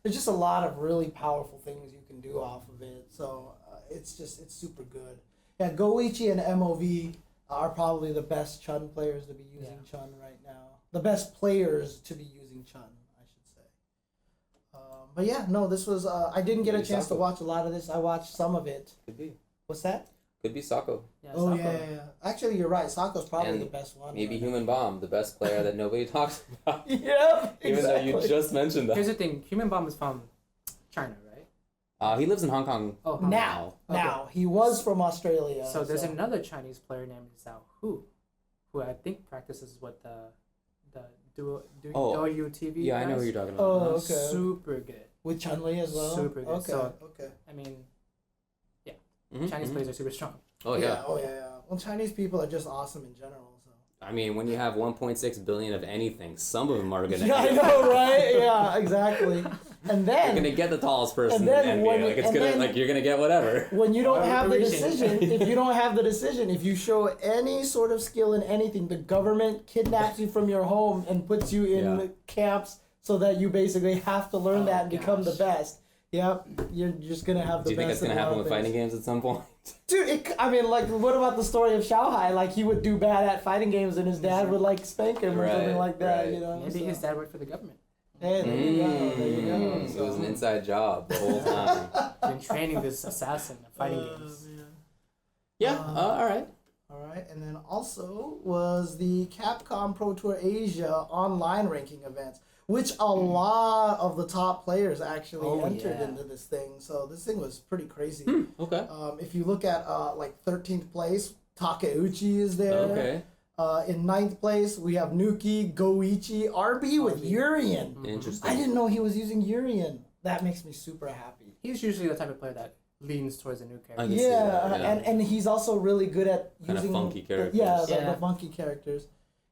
There's just a lot of really powerful things you can do off of it. So it's super good. Yeah, Goichi and MOV are probably the best Chun players to be using Chun right now. The best players to be using Chun, I should say. But yeah, no, this was, I didn't get a chance to watch a lot of this. I watched some of it. Could be. What's that? Could be Sako. Yeah, Oh, Sako. yeah. Actually, you're right. Sako's probably And the best one. Maybe right Human Bomb, the best player that nobody talks about. Yep, Even though you just mentioned Here's that. the thing. Human Bomb is from China, right? He lives in Hong Kong. Oh, Now, Okay. he was from Australia. So there's another Chinese player named Zhao Hu, who I think practices what the duo TV. Yeah, I know guys. who you're talking about. Oh, okay. Super good. With Chun-Li as well? Super good. Okay, So- okay. I mean, Mhm, Chinese mhm. players are super strong. Oh, yeah. Oh, yeah. Well, Chinese people are just awesome in general, so. I mean, when you have 1.6 billion of anything, some of them are going to Yeah, I know, right? Yeah, exactly. And You're then... going to get the tallest person And then in the when NBA. Like, it's and going to, then- like, you're going to get whatever. When you don't Why are have we the reaching? decision, if you show any sort of skill in anything, the government kidnaps you from your home and puts you in Yeah. camps so that you basically have to learn Oh, that and become the gosh. best. Yep, you're just gonna have the Do you best. think that's going to in a lot happen of with fighting things. games at some point? Dude, I mean, like, what about the story of Xiaohai? Like, he would do bad at fighting games and his dad would, like, spank him or something Right, like that, right. you know? Maybe so. his dad worked for the government. Hey, there you go, there you go. It was an inside job the whole time. Been training this assassin in fighting games. Yeah, all right. All right, and then also was the Capcom Pro Tour Asia online ranking events, which a lot of the top players actually entered yeah. into this thing. So this thing was pretty crazy. Okay. If you look at like 13th place, Takeuchi is there. Okay. In 9th place, we have Nuki, Goichi, RB with Urien. Interesting. I didn't know he was using Urien. That makes me super happy. He's usually the type of player that leans towards a new I character. can see that, yeah. And he's also really good at Kinda using funky characters. the funky characters.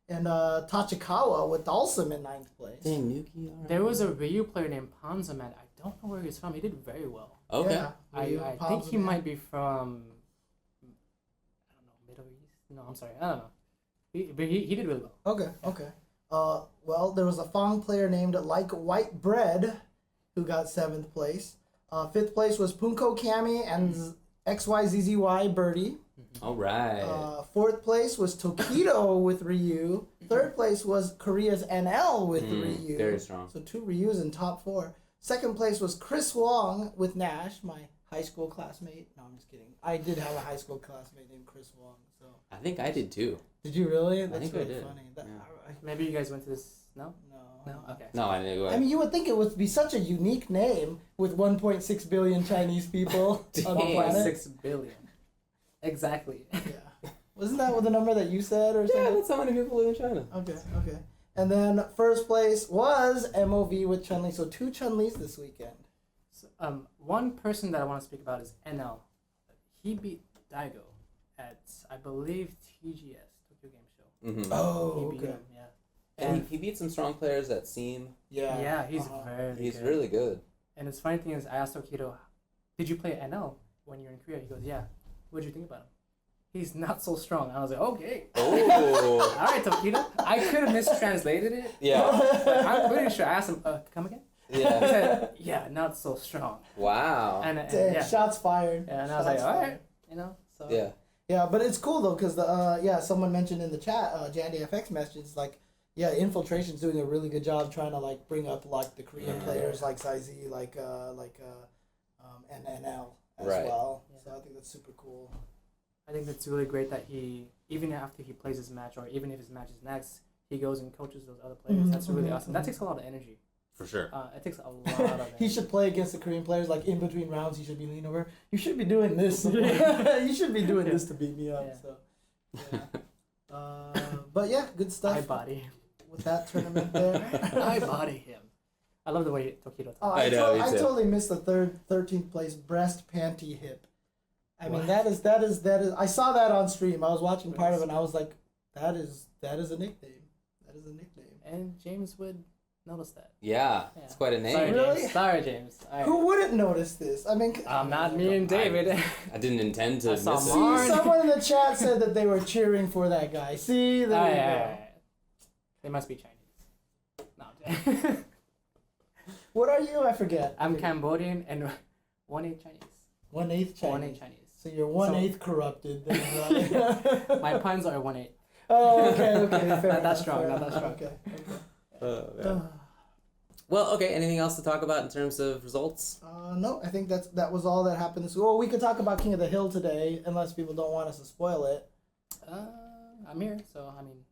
And Tachikawa with Dalsum in 9th place. Dang, Yuki. All right. There was a Ryu player named Panzaman. I don't know where he's from. He did very well. Okay. Yeah, I think he Panzaman. might be from, I don't know, Middle East? No, I'm sorry. I don't know. But he did really well. Okay. Well, there was a Fong player named Like White Bread who got 7th place. 5th place was Punko Kami and XYZZY Birdie. All right. 4th place was Tokido with Ryu. 3rd place was Korea's NL with Ryu. very strong. So 2 Ryus in top 4. 2nd place was Chris Wong with Nash, my high school classmate. No, I'm just kidding. I did have a high school classmate named Chris Wong. So I think I did too. did you really? That's think I really did. funny. Yeah. Maybe you guys went to this. No? No. No? Okay. No, I didn't go. I mean, you would think it would be such a unique name with 1.6 billion Chinese people on the planet. 6 billion. Exactly. Yeah. Wasn't that what the number that you said or yeah, something? that's how many people live in China. Okay. And then first place was MOV with Chun-Li. So 2 Chun-Lis this weekend. So, one person that I want to speak about is NL. He beat Daigo at, I believe, TGS, Tokyo Game Show. Mm-hmm. Oh, He beat him, yeah. And he beat some strong players at Seam. Yeah. Yeah, he's very He's good. really good. And the funny thing is, I asked Tokido, did you play NL when you were in Korea? He goes, yeah. What did you think about him? He's not so strong. I was like, okay. Oh. All right, Tokido. I could have mistranslated it. Yeah. But I'm pretty sure I asked him, come again? Yeah. Yeah, not so strong. Wow. And Damn, yeah. shots fired. Yeah, and I was Shots like, all fired. right, you know. So Yeah. Yeah, but it's cool though, because someone mentioned in the chat, JandyFX messages like, yeah, Infiltration's doing a really good job trying to like bring up like the Korean players like Zaizi, and NL as Right. well. Yeah. So I think that's super cool. I think it's really great that he, even after he plays his match, or even if his match is next, he goes and coaches those other players. Mhm, That's really mhm, awesome. That takes a lot of energy. For sure. It takes a lot of energy. He should play against the Korean players like in between rounds. He should be leaning over. You should be doing this. You should be doing this to beat me up. Yeah. So, yeah. But yeah, good stuff. I body. With that tournament there. I body him. I love the way Tokido Oh, talks. I know, me I too. totally missed the 13th place breast panty hip. I mean, What? that is. I saw that on stream. I was watching part of it, and I was like, that is a nickname. That is a nickname. And James would notice that. Yeah. Yeah. It's quite a name. Sorry, Really? James. Sorry, James. All right. Who wouldn't notice this? I mean, Not me and David. I didn't intend to I miss saw it. See, Marn. someone in the chat said that they were cheering for that guy. See, there you go. They must be Chinese. No, I'm kidding. What are you? I forget. I'm Cambodian and 1/8 Chinese. 1/8 Chinese. 1/8 Chinese. So you're 1/8 corrupted. Then, right? My puns are 1/8. Oh, okay, fair Not that enough, strong, fair not that enough, strong. Okay. Yeah. Well, okay. Anything else to talk about in terms of results? No, I think that was all that happened this week. Well, we could talk about King of the Hill today, unless people don't want us to spoil it. I'm here, so I mean.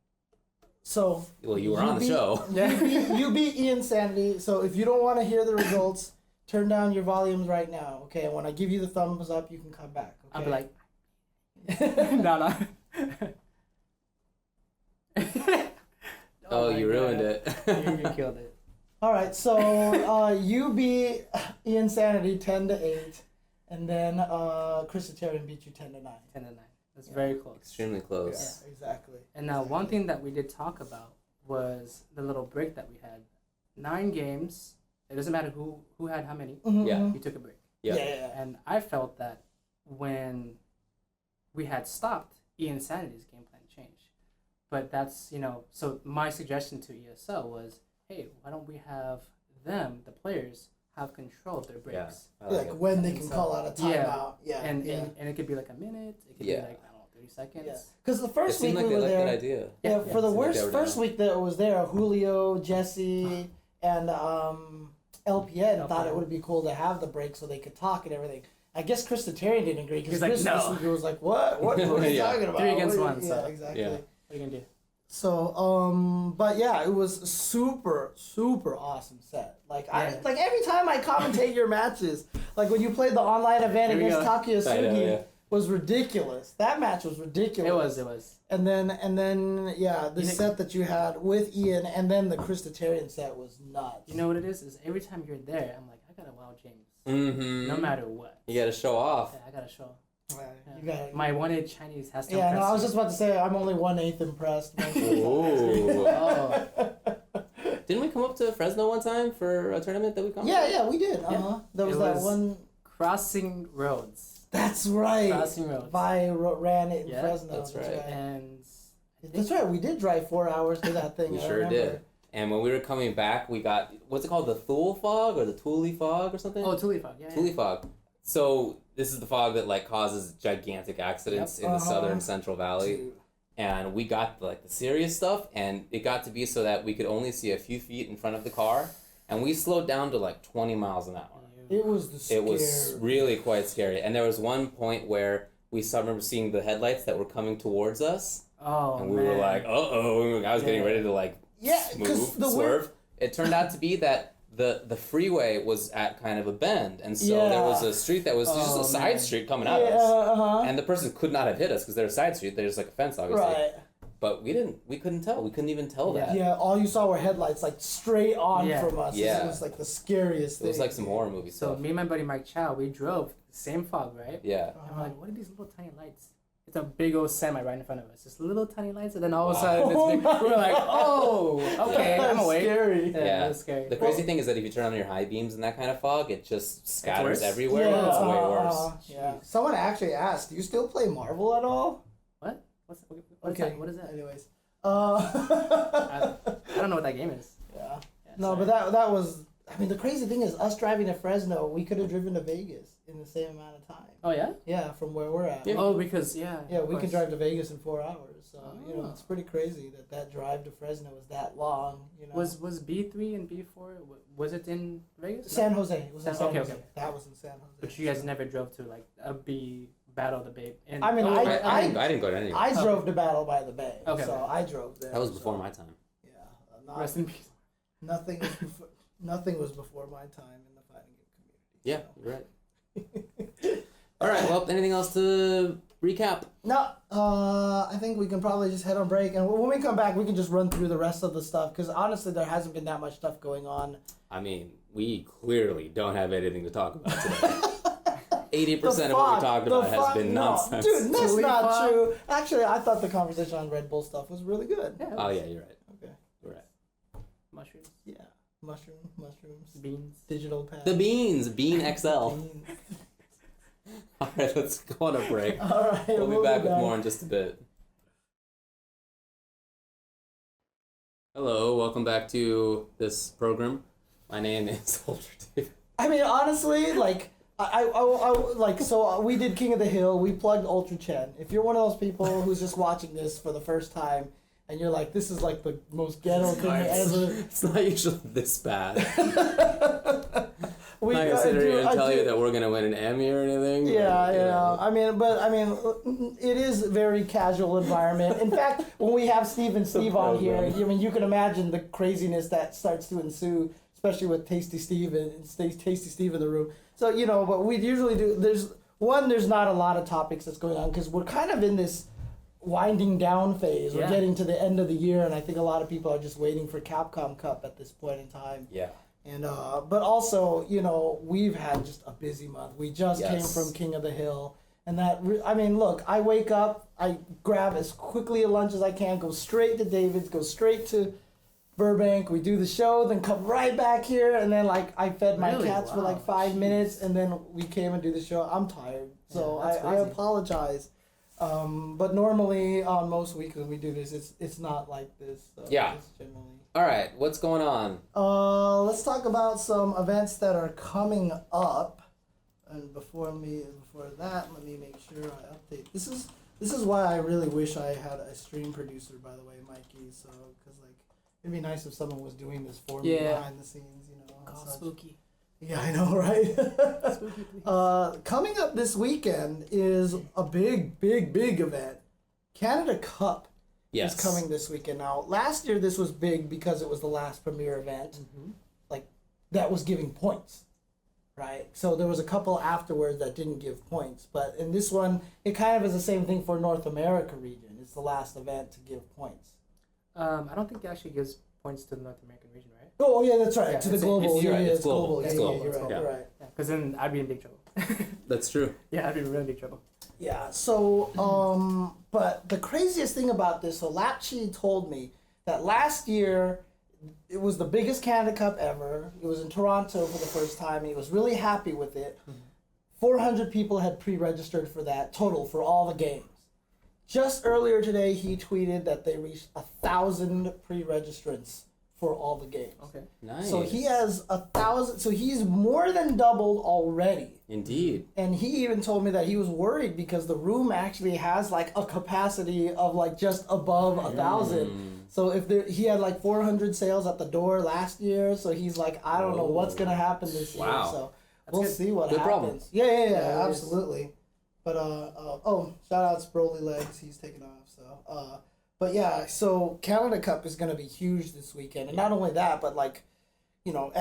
So. Well, you were on the show. You beat Ian Sanity. So if you don't want to hear the results, turn down your volumes right now. Okay, and when I give you the thumbs up, you can come back. Okay? I'll be like. No. Oh, my you ruined God. it. You killed it. All right, so you beat Ian Sanity 10-8, and then Chrisitarian beat you 10-9. 10-9. That's very close. Extremely close. Yeah, exactly. And now one thing that we did talk about was the little break that we had. 9 games. It doesn't matter who had how many. Mhm, Yeah. mhm. We took a break. Yeah. And I felt that when we had stopped, Ian Sanity's game plan changed. But that's, so my suggestion to ESL was, hey, why don't we have them, the players, have control of their breaks? I Like it. when they And can so- call out a timeout. Yeah. And it could be like a minute. It could be Yeah. like, I don't know, 30 seconds. Yeah. Because the It first week seemed like we they were liked that there. idea. Yeah, Yeah, for the seemed like worst they were first down. week that was there, Julio, Jesse, and LPN thought it would be cool to have the break so they could talk and everything. I guess Chris the Terry didn't agree because He's like, Chris no. this week was like, what? What are you Yeah. talking about? 3 against What are 1, you-" so- Yeah, exactly. Yeah. What are you going to do? So, but yeah, it was super awesome set. Like Yeah. like every time I commentate your matches, like when you played the online event Here we against go. Takuya I know, Sugi, yeah. was ridiculous. That match was ridiculous. It was. And then yeah, the You think- set that you had with Ian, and then the Christitarian set was nuts. You know what it is every time you're there, I'm like, I got to wow James. Mm-hmm. No matter what. You got to show off. Yeah, I got to show. Yeah, Yeah. you got My 1/8 Chinese has to Yeah, no, impress I was you. just about to say I'm only 1/8 impressed. Ooh. Oh. Didn't we come up to Fresno one time for a tournament that we come? Yeah, we did. There was It that was- one. Crossing roads. That's right. Crossing roads. Ran it in Yeah, Fresno. that's right. And That's right. We did drive 4 hours to that thing. We I sure remember. did. And when we were coming back, we got, what's it called? The Thule fog or the Thule fog or something? Thule fog. Yeah. Thule fog. So this is the fog that like causes gigantic accidents in the southern Central Valley. Dude. And we got like the serious stuff, and it got to be so that we could only see a few feet in front of the car, and we slowed down to like 20 miles an hour. It was the scare. It was really quite scary. And there was one point where we remember seeing the headlights that were coming towards us, Oh, and we man. were like, uh-oh. I was getting Yeah. ready to like Yeah, because move, the swerve. It turned out to be that the freeway was at kind of a bend, and so there was a street that was just Oh, a side man. street coming at us. uh-huh. And the person could not have hit us because they're a side street. They're just like a fence, obviously. Right. But we couldn't tell. We couldn't even tell that. Yeah, all you saw were headlights like straight on Yeah. from us. Yeah. It was like the scariest It thing. was like some horror movie So stuff. me and my buddy Mike Chow, we drove the same fog, right? Yeah. And we're like, what are these little tiny lights? It's a big old semi right in front of us. Just little tiny lights, and then all of a Wow. sudden, Oh it's big. my We were like, oh, okay, That's I'm awake. scary. Yeah, Yeah. it was scary. The crazy thing is that if you turn on your high beams in that kind of fog, it just scatters worse? everywhere. Yeah, It's way worse. Yeah. Someone actually asked, do you still play Marvel at all? What? What's that? What is that? Anyways. I don't know what that game is. Yeah. Yeah, No, sorry. but that was I mean, the crazy thing is, us driving to Fresno, we could have driven to Vegas in the same amount of time. Oh yeah. Yeah, from where we're at. Yeah. Oh, because yeah. Yeah, of we could course. drive to Vegas in 4 hours. So it's Oh. pretty crazy that drive to Fresno was that long. Was B3 and B4? Was it in Vegas? San Jose? It was in San Okay, Jose. okay. That was in San Jose. But you guys never drove to like a B Battle of the Bay. And I mean, I didn't go to any. I drove to Battle by the Bay. Okay. So I drove there. That was before my time. Yeah. Not, rest in peace. nothing was before my time in the fighting game community. Yeah, so. you're right. All right. Well, anything else to recap? No, I think we can probably just head on break, and when we come back, we can just run through the rest of the stuff because honestly, there hasn't been that much stuff going on. I mean, we clearly don't have anything to talk about today. 80% of what we talked about has been nonsense. Dude, that's Totally not fun. true. Actually, I thought the conversation on Red Bull stuff was really good. Yeah. Oh yeah, you're right. Okay. You're right. Mushrooms, Yeah. Mushrooms, beans. digital pad. The beans, Bean XL. Beans. All right, let's go on a break. All right. We'll be back with more in just a bit. Hello, welcome back to this program. My name is Ultra Dave. I mean, honestly, like, so we did King of the Hill. We plugged Ultra Chen. If you're one of those people who's just watching this for the first time and you're like, this is like the most ghetto thing ever. It's not usually this bad. We I'm not gonna sit here and tell do- you that we're gonna win an Emmy or anything. Yeah, or, you know. I mean, it is a very casual environment. In fact, when we have Steve and Steve on here, I mean, you can imagine the craziness that starts to ensue, especially with Tasty Steve and Tasty Steve in the room. So, but we usually do, there's not a lot of topics that's going on because we're kind of in this winding down phase. We're Yeah. getting to the end of the year, and I think a lot of people are just waiting for Capcom Cup at this point in time. Yeah. And but also, we've had just a busy month. We just came Yes. from King of the Hill, and I mean, look, I wake up, I grab as quickly a lunch as I can, go straight to David's, go straight to Burbank. We do the show, then come right back here, and then I fed my Really? cats for Wow. 5 minutes, and then we came and do the show. I'm tired, so Yeah, that's I crazy. apologize. But normally on most weeks when we do this, it's not like this. So Yeah. It's generally. All right, what's going on? Let's talk about some events that are coming up. And before that, let me make sure I update. This is why I really wish I had a stream producer, by the way, Mikey. So, because it'd be nice if someone was doing this for me Yeah. behind the scenes, and such. Spooky. Yeah, I know, right? Spooky, please. Coming up this weekend is a big event. Canada Cup Yes. is coming this weekend. Now, last year this was big because it was the last premier event. That was giving points, right? So there was a couple afterwards that didn't give points. But in this one, it kind of is the same thing for North America region. It's the last event to give points. I don't think it actually gives points to the North American region, right? Oh, yeah, that's right. Yeah, to the it's- global. you're right, Yeah, it's it's global. global. It's Yeah, global. you're right. Yeah. You're right. Yeah, because then I'd be in big trouble. That's true. Yeah, I'd be in really big trouble. Yeah, so, but the craziest thing about this, so Lapchi told me that last year, it was the biggest Canada Cup ever. It was in Toronto for the first time. He was really happy with it. 400 people had pre-registered for that, total, for all the games. Just earlier today, he tweeted that they reached 1,000 pre-registrants for all the games. Okay. Nice. So he has 1,000, so he's more than doubled already. Indeed. And he even told me that he was worried because the room actually has a capacity of just above 1,000. So if he had 400 sales at the door last year, so he's I don't know what's gonna happen this year. Wow. So That's we'll good. see what Good happens. problem. Yeah, Yeah, it is. absolutely. But shout out to Broly Legs, he's taking off. So but yeah, so Canada Cup is gonna be huge this weekend, and not only that, but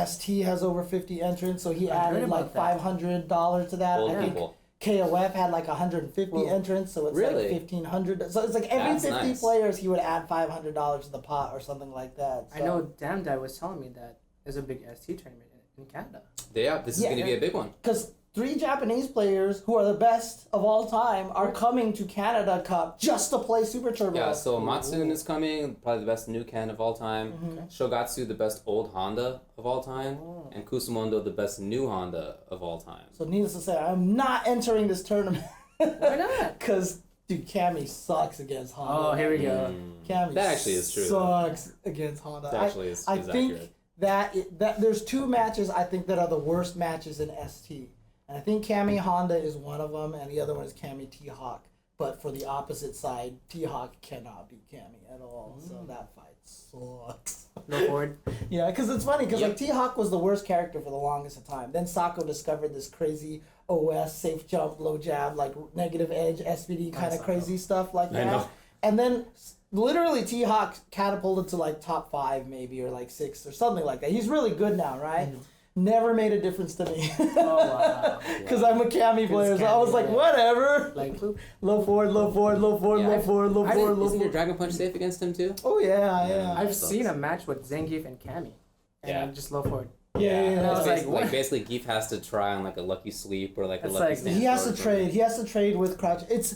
ST has over 50 entrants, so he I heard added about that. $500 to that. Old I think people. KOF had 150 Whoa. entrants, so it's Really? 1,500. So it's every That's 50 nice. players, he would add $500 to the pot or something like that. I know Damn Dad was telling me that there's a big ST tournament in Canada. Yeah, this is Yeah. going to be a big one. Because 3 Japanese players who are the best of all time are coming to Canada Cup just to play Super Turbo. Yeah, so Matsune is coming, probably the best new Ken of all time. Mm-hmm. Shogatsu, the best old Honda of all time. Oh. And Kusumondo, the best new Honda of all time. So needless to say, I'm not entering this tournament. Why not? Because, dude, Cammy sucks against Honda. Oh, here we go. Cammy That actually is true, sucks against Honda. That actually is I think accurate. that there's two matches I think that are the worst matches in ST. And I think Cammy Honda is one of them, and the other one is Cammy T-Hawk. But for the opposite side, T-Hawk cannot beat Cammy at all. So that fight sucks. No forward. Yeah, because it's funny, because like T-Hawk was the worst character for the longest of time. Then Sako discovered this crazy OS, safe jump, low jab, like negative edge, SVD kind of crazy stuff like that. know. And then literally T-Hawk catapulted to like top 5 maybe, or like 6 or something like that. He's really good now, right? Never made a difference to me. Oh wow. Because I'm a Cammy player, so I was like, whatever. Like Low forward, low forward, low forward, Yeah, low forward, low forward, low Isn't your forward. Dragon Punch safe against him too? Oh yeah. I've seen a match with Zangief and Cammy, and Yeah. I'm just low forward. Yeah. I was It's like, basically, what? basically Geef has to try on like a lucky sweep or like a It's lucky like- stance. He has to or trade. He has to trade with crouch. It's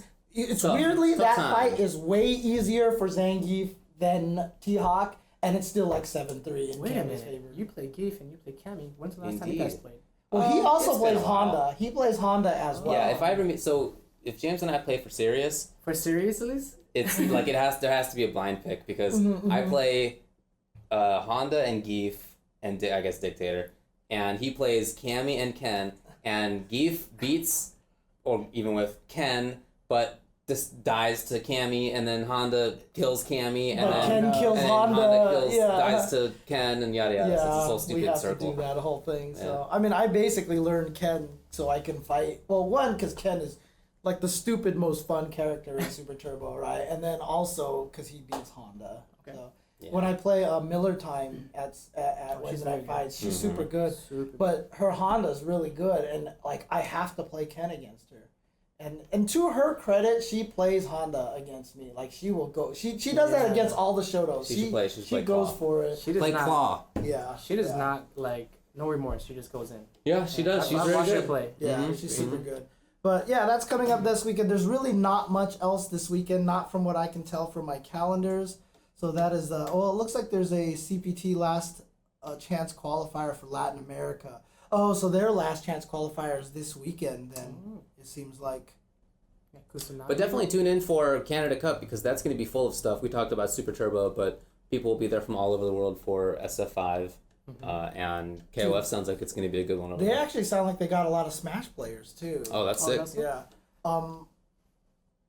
Tough- weirdly tough that time. fight is way easier for Zangief than T-Hawk, and it's still like 7-3 in Wait a Cammy's minute. favor. You play Geef and you play Cammy. When's the last time you guys Indeed. played? Well, he also it's been plays a while. Honda. He plays Honda as well. Yeah, if I ever meet, so if James and I play for serious, For seriously? it's like there has to be a blind pick because I play Honda and Geef and I guess Dictator, and he plays Cammy and Ken, and Geef beats or even with Ken, but just dies to Cammy, and then Honda kills Cammy, and But then Ken kills and then Honda. kills, Yeah. dies to Ken, and yada yada. So it's this whole we stupid have circle. to do that whole thing. So Yeah. I mean, I basically learned Ken so I can fight. Well, one, because Ken is like the stupid most fun character in Super Turbo, right? And then also because he beats Honda. Okay. So Yeah. when I play Miller Time at she's Wednesday very Night Fights, she's Mhm. super good. Super. But her Honda's really good, and like I have to play Ken against her. And to her credit, she plays Honda against me. Like she will go. She does that Yeah. against all the Shotos. She should play- she should play goes Claw. for it. She does Play not. Claw. Yeah. She does yeah. not like no remorse. She just goes in. Yeah, she does. She's I've very watched her good. play. Yeah, Mhm, she's mhm. super good. But yeah, that's coming up this weekend. There's really not much else this weekend, not from what I can tell from my calendars. So that is it looks like there's a CPT last chance qualifier for Latin America. Oh, so their last chance qualifier is this weekend then. It seems like. Yeah, Kusanagi. But definitely tune in for Canada Cup because that's going to be full of stuff. We talked about Super Turbo, but people will be there from all over the world for SF5. And KOF sounds like it's going to be a good one over They there. actually sound like they got a lot of Smash players too. Oh, that's sick. that's- Yeah.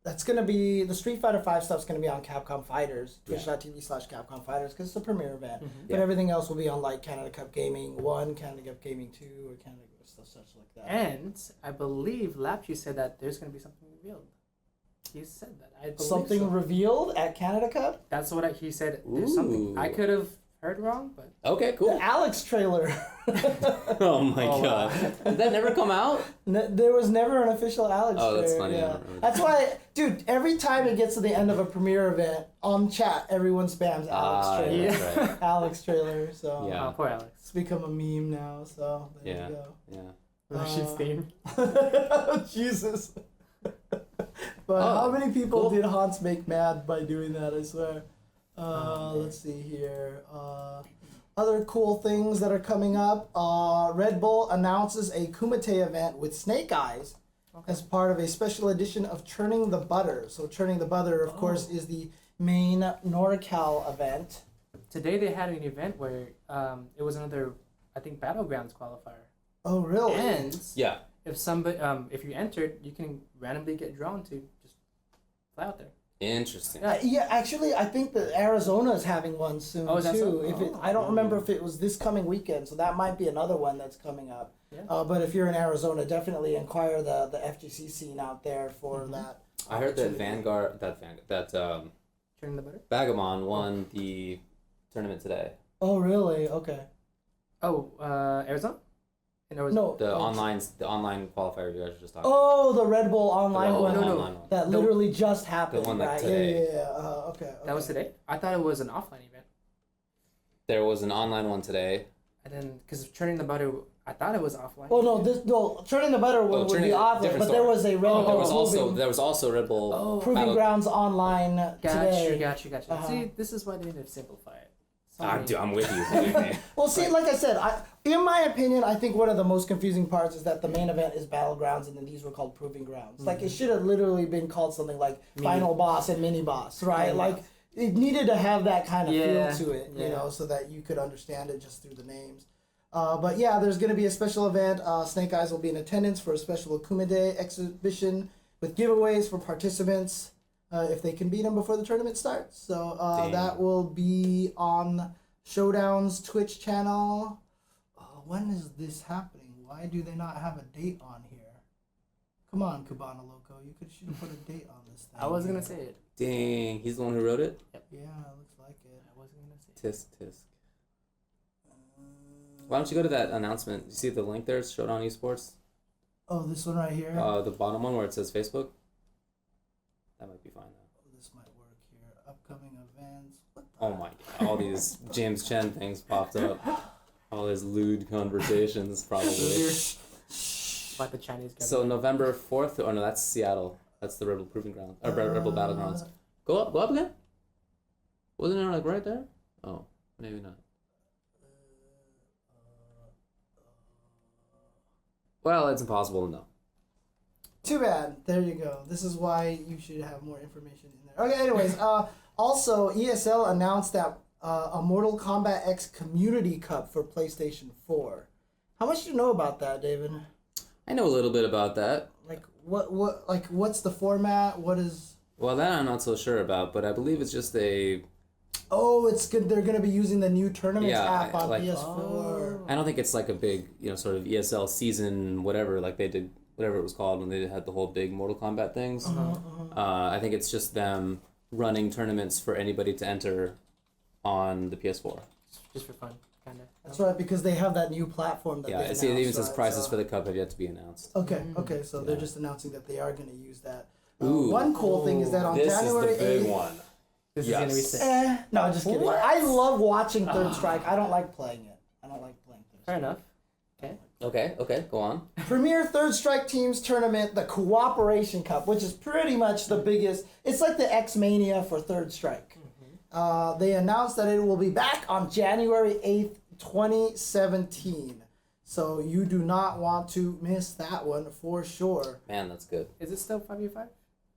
That's gonna be the Street Fighter 5 stuff's gonna be on Capcom Fighters, twitch.tv/Capcom Fighters, because it's a premiere event. But Yeah. everything else will be on like Canada Cup Gaming 1, Canada Cup Gaming 2, or Canada Cup stuff such like that. And I believe Lapchi said that there's going to be something revealed. He said that. I believe Something so. revealed at Canada Cup? That's what he said. There's something. I Ooh. could have heard wrong, but Okay, The cool. Alex trailer. Oh my Oh, wow. god. Did that never come out? There was never an official Alex Oh, trailer. that's funny, I Yeah. don't remember. That's why, dude, every time it gets to the end of a premiere event, on chat, everyone spams Alex trailer. yeah. That's right. Alex trailer, so Yeah. oh, poor Alex. it's become a meme now, so there Yeah. you go. Yeah. Rashid's theme. Jesus. But Oh, how many people cool. did Hans make mad by doing that, I swear? Let's see here. Other cool things that are coming up. Red Bull announces a Kumite event with Snake Eyes as part of a special edition of Churning the Butter. So Churning the Butter, of course, is the main NorCal event. Today they had an event where it was another, I think, Battlegrounds qualifier. Oh, really? And Yeah. if somebody, if you entered, you can randomly get drawn to just fly out there. Interesting. Yeah, actually, I think that Arizona is having one soon Oh, is that too. so? If it, Oh. I don't remember if it was this coming weekend, so that might be another one that's coming up. Yeah. But if you're in Arizona, definitely inquire the FGC scene out there for that. I heard that opportunity. Churning the butter. Vagamon won the tournament today. Oh, really? Okay. Oh, Arizona. In Arizona. No. The oh, online qualifier you guys were just talking Oh, the Red Bull online about. one. no, no. Online one. That The- literally just happened, one, like, right? today. Yeah. Okay. That was today. I thought it was an offline event, There was an online one today. and then because churning the butter, I thought it was offline. Oh no! Churning the Butter one would be Churning- off, but different there story. was a Red Bull There was also Red Bull. Oh. Proving Grounds online today. Got you. Uh-huh. See, this is why they need to simplify it. Dude, I'm with you. Believe me. Well, see, like I said, in my opinion, I think one of the most confusing parts is that the main event is Battlegrounds, and then these were called Proving Grounds. Like, it should have literally been called something like Final Boss and Mini Boss, right? Yeah. Like, it needed to have that kind of Yeah, feel to it, you yeah. know, so that you could understand it just through the names. But yeah, there's going to be a special event. Snake Eyes will be in attendance for a special Akuma Day exhibition with giveaways for participants if they can beat them before the tournament starts. So that will be on Showdown's Twitch channel. When is this happening? Why do they not have a date on here? Come on, Cabana Loco. You should have put a date on this thing. I was gonna say it. Dang, he's the one who wrote it? Yeah, it looks like it. I wasn't gonna say it. Tisk. Why don't you go to that announcement? You see the link there? It's Showdown Esports. Oh, this one right here? The bottom one where it says Facebook. That might be fine though. This might work here. Upcoming events. What the Oh my god, all these James Chen things popped up. All his lewd conversations, probably. About the Chinese government. So November 4th, or no, that's Seattle. That's the Rebel Proving Ground, or Rebel Battlegrounds. Go up again? Wasn't it like right there? Oh, maybe not. Well, it's impossible to know. Too bad. There you go. This is why you should have more information in there. Okay, anyways, also ESL announced that a Mortal Kombat X Community Cup for PlayStation 4. How much do you know about that, David? I know a little bit about that. Like what's the format? What is? Well, that I'm not so sure about, but I believe it's just a. Oh, it's good. They're gonna be using the new tournaments Yeah, app on like- PS4. I don't think it's like a big, sort of ESL season, whatever, like they did, whatever it was called when they had the whole big Mortal Kombat things. I think it's just them running tournaments for anybody to enter on the PS4. Just for fun, kind of. That's right, because they have that new platform that Yeah, they see, it even announced, says right? prices So- for the cup have yet to be announced. Okay, so they're Yeah. just announcing that they are going to use that. Ooh. One cool thing is that on This January is the big 8th, one. This Yes. is gonna be sick. No, just kidding. What? I love watching Third Strike. I don't like playing it. I don't like playing Third Fair Strike. enough. Okay, go on. Premier Third Strike Teams Tournament, the Cooperation Cup, which is pretty much the biggest. It's like the X-Mania for Third Strike. They announced that it will be back on January 8th, 2017. So you do not want to miss that one for sure. Man, that's good. Is it still 5v5?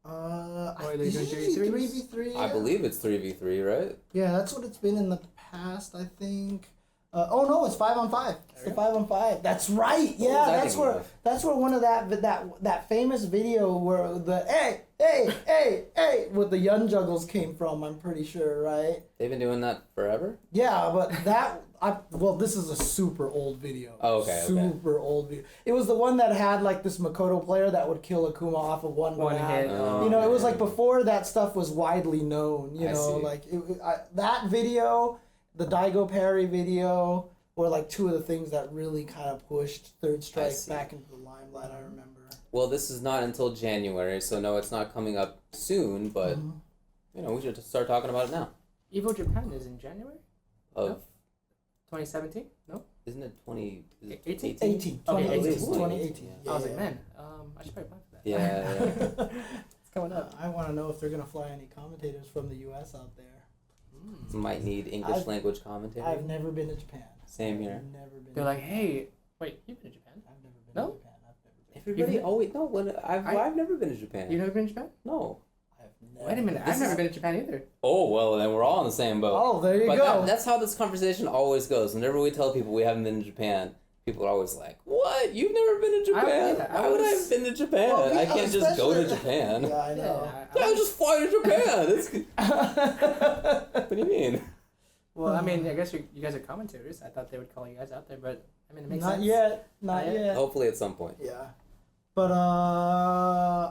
I are they doing think 3v3s? 3v3. I believe it's 3v3, right? Yeah, that's what it's been in the past, I think. Oh no, it's 5-on-5. It's the 5-on-5. That's right. Yeah, was I that's thinking where of? that's where one of that famous video where the hey with the Yun Juggles came from. I'm pretty sure, right? They've been doing that forever? Yeah, but this is a super old video. Oh, okay. Super old video. It was the one that had like this Makoto player that would kill Akuma off of one One grab. hit. Oh, It was like man. before that stuff was widely known. I see. Like that video, the Daigo Parry video, were like two of the things that really kind of pushed Third Strike see. back into the limelight. I remember. Well, this is not until January, so no, it's not coming up soon, but, we should start talking about it now. Evo Japan is in January Of, 2017? No? isn't it 20... Is it 18? 18. Okay, 2018. 18. 2018. Yeah. I was like, man, I should probably apply for that. Yeah. It's coming up. I want to know if they're gonna fly any commentators from the U.S. out there. Might need English language commentary. I've never been to Japan. Same here. I've never been. They're like, hey, wait, you've been to Japan? I've never been No? to Japan. I've never been. Everybody You've- always... No, I've never been to Japan. You've never been to Japan? No. I've never Wait a minute, This I've never is- been to Japan either. Oh, well, then we're all on the same boat. Oh, there you But go. that's how this conversation always goes. Whenever we tell people we haven't been to Japan, people are always like, "What? You've never been to Japan? I Why would I was- have been to Japan? Well, I can't just go to especially- Japan. Yeah, I know. Yeah, I'll just fly to Japan. What do you mean? Well, I mean, I guess you guys are commentators. I thought they would call you guys out there, but I mean, it makes Not sense. yet. Not Not yet? yet. Hopefully at some point. Yeah. But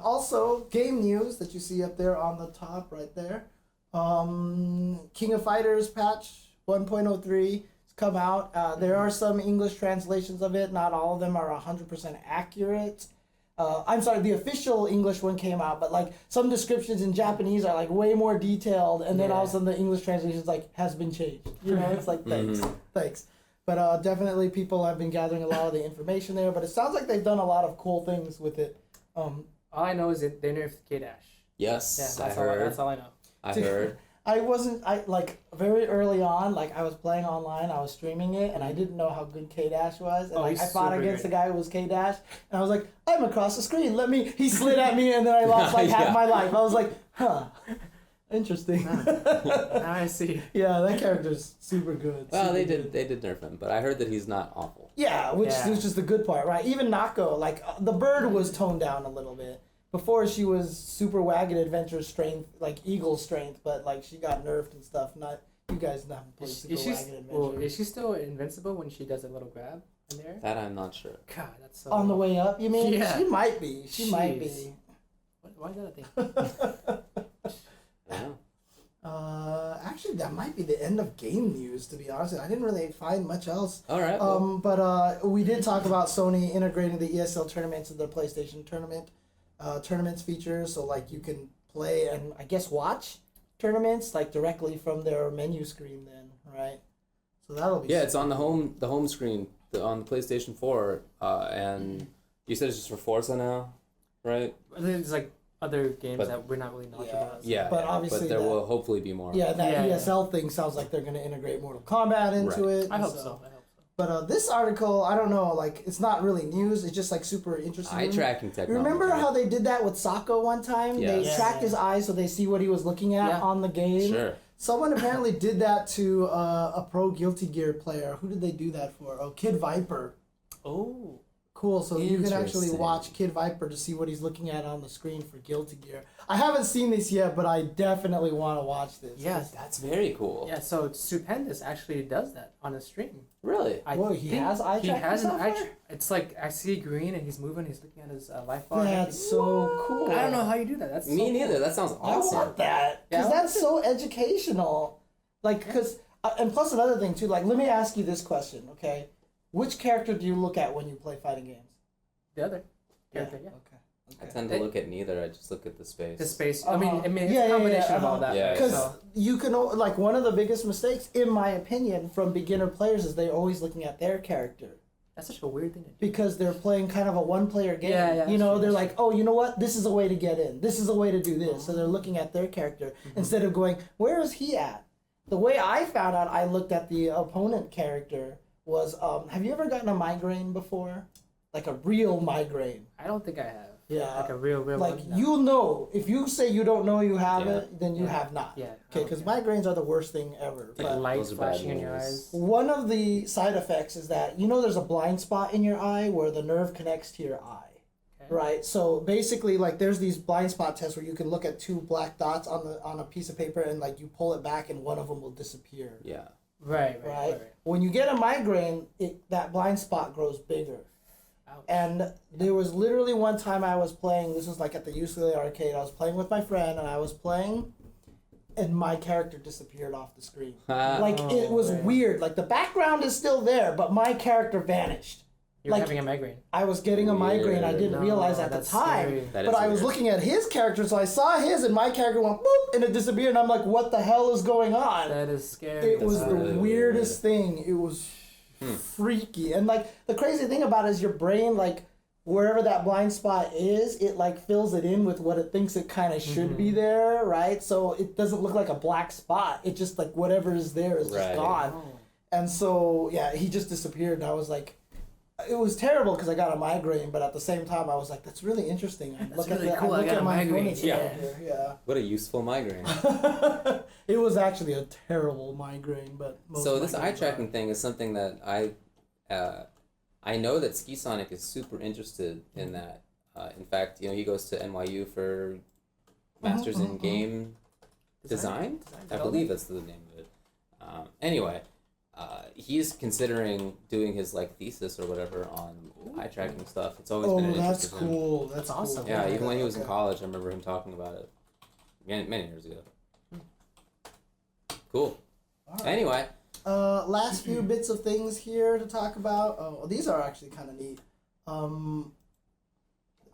also game news that you see up there on the top right there. King of Fighters patch 1.03 has come out. There are some English translations of it. Not all of them are 100% accurate. I'm sorry, the official English one came out, but like some descriptions in Japanese are like way more detailed, and then all of a sudden the English translation is like has been changed. It's like thanks. But definitely people have been gathering a lot of the information there. But it sounds like they've done a lot of cool things with it. All I know is that they nerfed K-Dash. Yes, Yeah, I heard. that's all I know. I heard. I like very early on, like I was playing online, I was streaming it, and I didn't know how good K-Dash was. And like he's I fought super against good. the guy who was K-Dash, and I was like, I'm across the screen, he slid at me, and then I lost like half Yeah. my life. I was like, huh. Interesting. Now I see. Yeah, that character's super good. Well, super they good. did nerf him, but I heard that he's not awful. Yeah, which Yeah. is just the good part, right? Even Nako, like the bird was toned down a little bit. Before she was super wagged adventure strength, like eagle strength, but like she got nerfed and stuff. Not you guys haven't played super wagged adventure. Well, is she still invincible when she does a little grab in there? That I'm not sure. God, that's so. On the way up, you mean? Yeah. She might be. She might be. Jeez. Why is that a thing? I don't know. Actually, that might be the end of game news. To be honest, I didn't really find much else. All right. Well, But we did talk about Sony integrating the ESL tournaments into the PlayStation tournaments features, so like you can play and I guess watch tournaments like directly from their menu screen. Then, right? So that'll be. yeah, it's on the home screen on the PlayStation 4, and you said it's just for Forza now, right? There's like other games But- that we're not really knowledgeable Yeah. about. Yeah, But yeah, obviously but there that- will hopefully be more. Yeah, that Yeah, ESL thing sounds like they're going to integrate Mortal Kombat into Right. it. I and hope so. I hope so. But this article, I don't know, like it's not really news. It's just like super interesting. Eye tracking technology. Remember how they did that with Sako one time? They Yes. tracked his Yeah. eyes so they see what he was looking at Yeah. on the game. Sure. Someone apparently did that to a pro Guilty Gear player. Who did they do that for? Oh, Kid Viper. Oh. Cool. So you can actually Interesting. watch Kid Viper to see what he's looking at on the screen for Guilty Gear. I haven't seen this yet, but I definitely want to watch this. Yeah. That's very cool. Yeah. So Stupendous actually does that on a stream. Really? Whoa, he think has eye He tracking has an eye. software? It's like I see green and he's moving. He's looking at his life bar. That's so cool. I don't know how you do that. That's Me so neither. Cool. That sounds I awesome. want that Yeah, because I want that's so educational. Like, because and plus another thing too. Like, let me ask you this question, okay? Which character do you look at when you play fighting games? The other character, yeah. I tend to look at neither. I just look at the space. The space. Uh-huh. I mean, it's Yeah, a combination of uh-huh. all that. Yeah, right? Because So, you can like one of the biggest mistakes, in my opinion, from beginner players is they're always looking at their character that's such a weird thing to do. because they're playing kind of a one-player game. Yeah, yeah, you know, that's they're true. like, oh, you know what? This is a way to get in. This is a way to do this. So they're looking at their character instead of going, where is he at? The way I found out, I looked at the opponent character was, have you ever gotten a migraine before? Like a real migraine. I don't think I have. Yeah. Like a real Like one. No. you'll know if you say you don't know you have Yeah. it, then you Yeah. have not. Yeah. Okay, because migraines are the worst thing ever. Like But light Those are bad flashing in your news. eyes. one of the side effects is that there's a blind spot in your eye where the nerve connects to your eye. Okay. Right. So basically, like, there's these blind spot tests where you can look at two black dots on a piece of paper and like you pull it back and one of them will disappear. Yeah. Right. When you get a migraine, that blind spot grows bigger. Ouch. And there was literally one time I was playing, this was like at the UCLA arcade, I was playing with my friend and I was playing and my character disappeared off the screen. Like Oh, it was man. weird. Like the background is still there, but my character vanished. You're like- having a migraine. I was getting a migraine. I Weird. didn't No, realize at the that's time. scary. That But is I was weird. looking at his character, so I saw his and my character went boop and it disappeared and I'm like, what the hell is going on? That is scary. It was That's the really weirdest thing. It was freaky. And like the crazy thing about it is your brain, like wherever that blind spot is, it like fills it in with what it thinks it kind of should be there, right? So it doesn't look like a black spot. It just like whatever is there is just Right. gone. Oh. And so yeah, he just disappeared and I was like, it was terrible because I got a migraine, but at the same time I was like, that's really interesting. I look really at cool. I look got at a my migraine. opponent's Yeah. character, yeah. What a useful migraine. It was actually a terrible migraine, but most So this migraines eye are. tracking thing is something that I know that Ski Sonic is super interested in that. In fact, he goes to NYU for Masters in Game Design. I believe that's the name of it. Anyway, he's considering doing his like thesis or whatever on eye tracking stuff. It's always been Oh, an that's interest of him. cool. That's cool. awesome. Yeah, even when he was in Okay. college, I remember him talking about it many years ago. Cool. All right. Anyway, Last few bits of things here to talk about. Oh, these are actually kind of neat.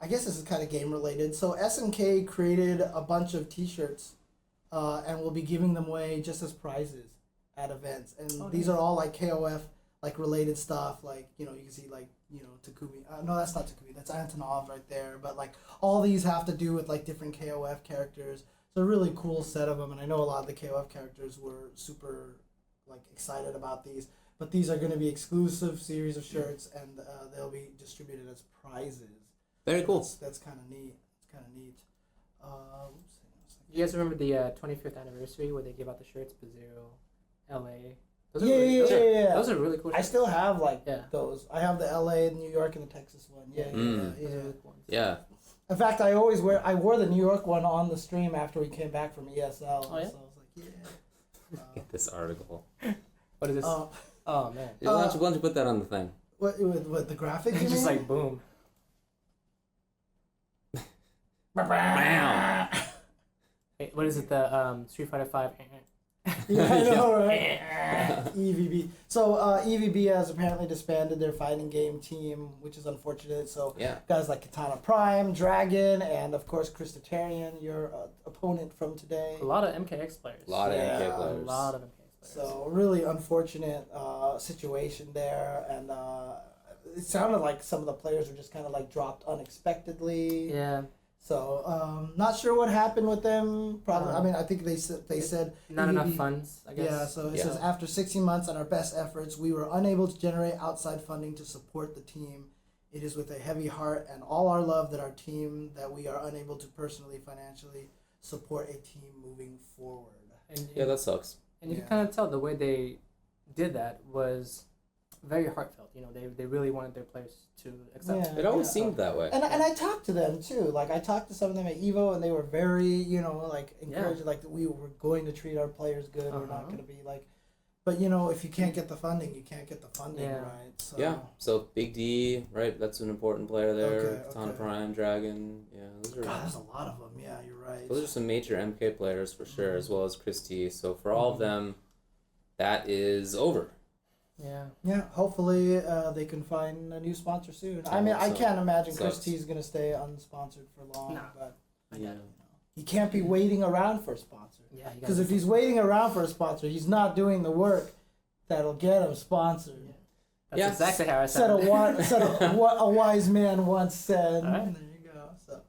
I guess this is kind of game related. So SNK created a bunch of T-shirts, and will be giving them away just as prizes at events. And these are all like KOF like related stuff. Like you can see like Takumi. No, that's not Takumi. That's Antonov right there. But like all these have to do with like different KOF characters. It's a really cool set of them, and I know a lot of the KOF characters were super like excited about these. But these are going to be exclusive series of shirts, and they'll be distributed as prizes. very cool. That's kind of neat. It's kind of neat. Oops, hang on a second. You guys remember the 25th anniversary where they gave out the shirts? Zero, LA. Those Those are really cool. I shirts. still have Yeah. those. I have the LA, New York, and the Texas one. Yeah. Those are really cool ones. Yeah. In fact, I wore the New York one on the stream after we came back from ESL. Oh, yeah? So I was like, yeah. Get this article. What is this? Oh man. Yeah, why don't you put that on the thing? What the graphic? It's just like boom. Bam. Hey, what is it? The Street Fighter 5. Yeah, I know, right? EVB. So EVB has apparently disbanded their fighting game team, which is unfortunate. So Yeah. guys like Katana Prime, Dragon, and of course Christotarian, your opponent from today. A lot of MKX players. A lot of Yeah, MK A players. lot of MKX players. So really unfortunate situation there, and it sounded like some of the players were just kind of like dropped unexpectedly. Yeah. So not sure what happened with them. Probably, I mean, I think they said Not enough EVB funds, I guess. Yeah, so it Yeah. says after 16 months and our best efforts, we were unable to generate outside funding to support the team. It is with a heavy heart and all our love that our team that we are unable to personally, financially support a team moving forward. Yeah, that sucks. And you Yeah. can kind of tell the way they did that was very heartfelt. You know, they really wanted their players to accept. Yeah. It always seemed that way. And I talked to them too. Like I talked to some of them at Evo, and they were very, like encouraging. Like we were going to treat our players good. We're not going to be like, but if you can't get the funding, you can't get the funding, Yeah. right? So, Yeah. So Big D, right? That's an important player there. Okay, Katana okay. Prime, Dragon. Yeah, those are. God, there's a lot of them. Yeah, you're right. Those are some major MK players for sure, as well as Chris T. So for all of them, that is over. Yeah. Yeah, hopefully they can find a new sponsor soon. I mean, hope I so. can't imagine Chris Sucks. T is gonna stay unsponsored for long, No. but Yeah. he can't be waiting around for a sponsor. Yeah. You Because gotta if do he's waiting around for a sponsor, he's not doing the work that'll get him sponsored. That's Yeah. exactly how I Said sound. what a wise man once said. All right. There you go. So,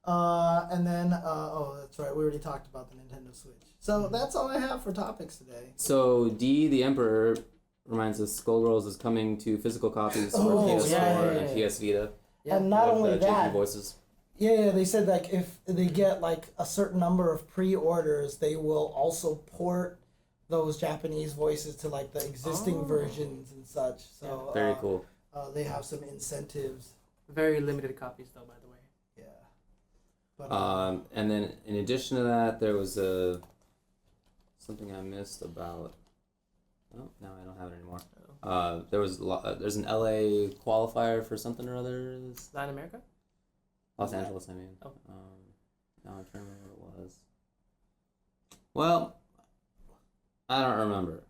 and then that's right. We already talked about the Nintendo Switch. So that's all I have for topics today. So D, the Emperor, reminds us Skullgirls is coming to physical copies for Oh, PS4 yeah. and PS Vita. Yeah. And not with, only JP that, voices. yeah, they said like if they get like a certain number of pre-orders, they will also port those Japanese voices to like the existing versions and such. So Very cool. They have some incentives. Very limited copies, though, by the way. Yeah. But, And then in addition to that, there was something I missed about. Oh, now I don't have it anymore. There was there's an LA qualifier for something or other. Latin America? Los Angeles, I mean. Oh. Now I'm trying to remember what it was. Well, I don't remember.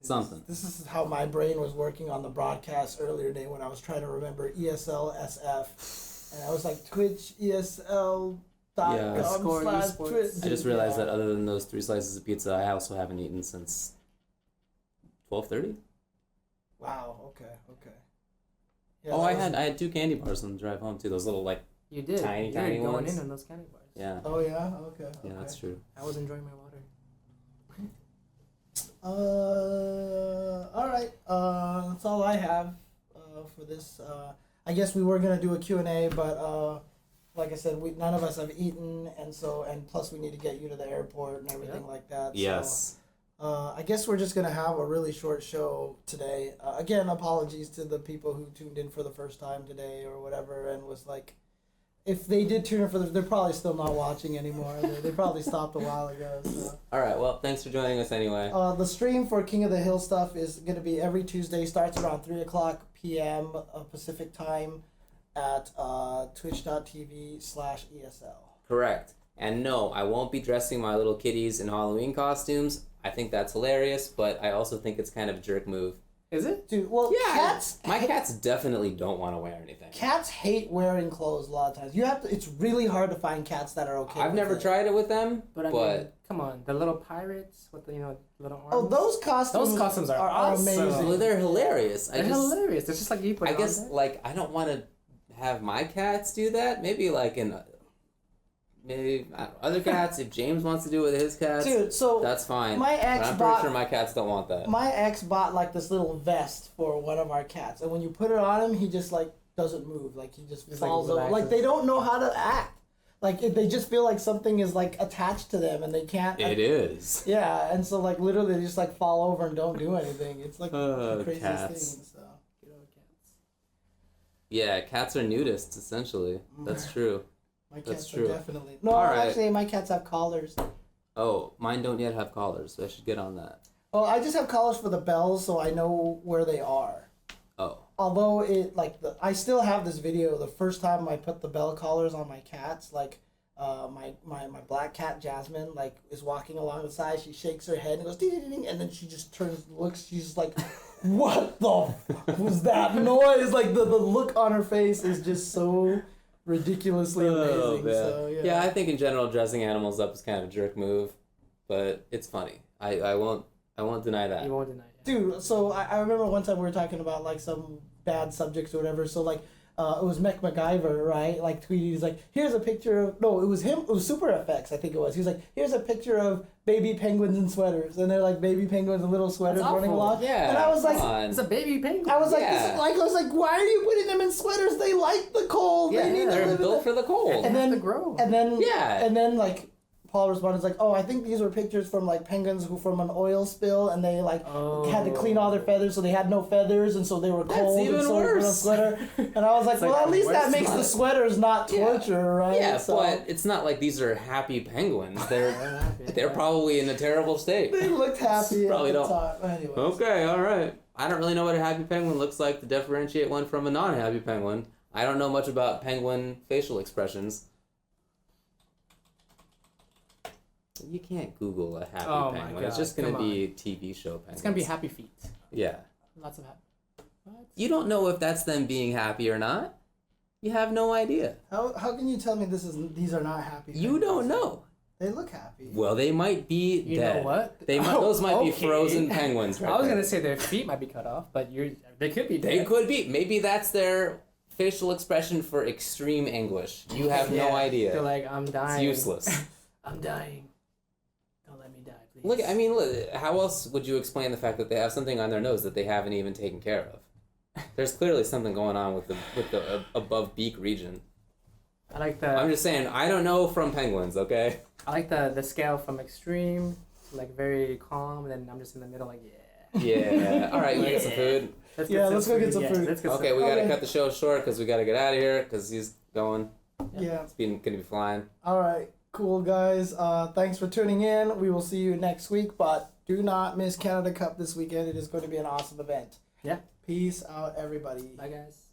Something. This is how my brain was working on the broadcast earlier today when I was trying to remember ESL SF, and I was like Twitch ESL. Yeah. Score esports. Twitch. I just realized that other than those 3 slices of pizza, I also haven't eaten since 12:30. Wow. Okay. Yeah, Oh, that I was- had 2 candy bars on the drive home too. Those little You did. Tiny, you tiny were going ones. in on those candy bars. yeah. Oh yeah. Okay. Yeah, that's true. I was enjoying my water. All right. That's all I have for this. I guess we were gonna do a Q&A, but like I said, none of us have eaten, and plus we need to get you to the airport and everything like that. Yes. So, I guess we're just gonna have a really short show today. Again, apologies to the people who tuned in for the first time today or whatever, and was like, if they did tune in they're probably still not watching anymore. They probably stopped a while ago. So. All right. Well, thanks for joining us anyway. The stream for King of the Hill stuff is going to be every Tuesday. Starts around 3:00 p.m. Pacific time at twitch.tv/ESL. Correct. And no, I won't be dressing my little kitties in Halloween costumes. I think that's hilarious, but I also think it's kind of a jerk move. Is it? Dude, well, My cats definitely don't want to wear anything. Cats hate wearing clothes a lot of times. It's really hard to find cats that are okay. I've with never it. tried it with them, But I mean, come on, the little pirates with the little arms. Oh, those costumes. Those costumes are awesome. amazing. well, they're hilarious. They're hilarious. They're just like you put I it guess on there. like I don't want to have my cats do that. Maybe like maybe I don't know, other cats. If James wants to do it with his cats, Dude, so that's fine. my But ex I'm bought pretty sure my cats don't want that. my ex bought like this little vest for one of our cats, and when you put it on him, he just like doesn't move. Like he just Just, falls like, over. Like relaxes. they don't know how to act. like they just feel like something is like attached to them and they can't. It is. Yeah, and so like literally they just like fall over and don't do anything. It's like the craziest cats. thing. So. Good old cats. Yeah, cats are nudists essentially. That's true. My That's cats true. are definitely. No, Alright. actually, my cats have collars. Oh, mine don't yet have collars, so I should get on that. Well, I just have collars for the bells, so I know where they are. Oh. Although I still have this video. The first time I put the bell collars on my cats, like, my black cat Jasmine, like, is walking along the side. She shakes her head and goes ding ding ding, and then she just turns, looks. She's like, "What the fuck was that noise?" Like the look on her face is just so ridiculously amazing. Man. So yeah. Yeah, I think in general dressing animals up is kind of a jerk move, but it's funny. I won't deny that. You won't deny it. Dude, so I remember one time we were talking about like some bad subjects or whatever. So like, it was Mech MacGyver, right? Like tweeted, he's like, "Here's a picture of no, it was him. It was Super FX, I think it was. He was like, "Here's a picture of baby penguins in sweaters," and they're like baby penguins in little sweaters That's running awful. along. Yeah. And I was like, come on. It's a baby penguin. I was like, Yeah. this is like, I was like, why are you putting them in sweaters? They like the cold. Yeah, they need to they're live in built the... for the cold. And then to grow. And then Yeah. And then like Paul responded like, "Oh, I think these were pictures from like penguins who from an oil spill, and they like had to clean all their feathers, so they had no feathers, and so they were cold, even and so they put on a worse. sweater." And I was like, It's "Well, like, at least that where's makes the- the sweaters not Yeah. torture, right?" Yeah, So but it's not like these are happy penguins. They're probably in a terrible state. they looked happy Probably at the don't. time. Anyways. Okay, all right. I don't really know what a happy penguin looks like to differentiate one from a non-happy penguin. I don't know much about penguin facial expressions. You can't Google a happy Oh my penguin. It's God, just going to come be TV show penguins. It's gonna be happy feet. Yeah. Lots of happy. What? You don't know if that's them being happy or not. You have no idea. How can you tell me these are not happy? You don't know. They look happy. Well, they might be You dead. know what? They might, Oh, those might be okay. frozen penguins right I was there. gonna say their feet might be cut off, but they could be. They dead. could be. Maybe that's their facial expression for extreme anguish. You have no Yeah. idea. They're like, I'm dying. It's useless. I'm dying. Don't let me die, please. Look, I mean, look, how else would you explain the fact that they have something on their nose that they haven't even taken care of? There's clearly something going on with the above beak region. I like the. I'm just saying, I don't know from penguins, okay? I like the scale from extreme to like very calm, and then I'm just in the middle, like yeah. Yeah. All right, you want to get some food? Let's Yeah, let's go get some Yeah, food. let's get Okay, some we gotta Okay. cut the show short because we gotta get out of here because he's going. Yeah. It's gonna be flying. All right. Cool, guys. Thanks for tuning in. We will see you next week, but do not miss Canada Cup this weekend. It is going to be an awesome event. Yeah. Peace out, everybody. Bye, guys.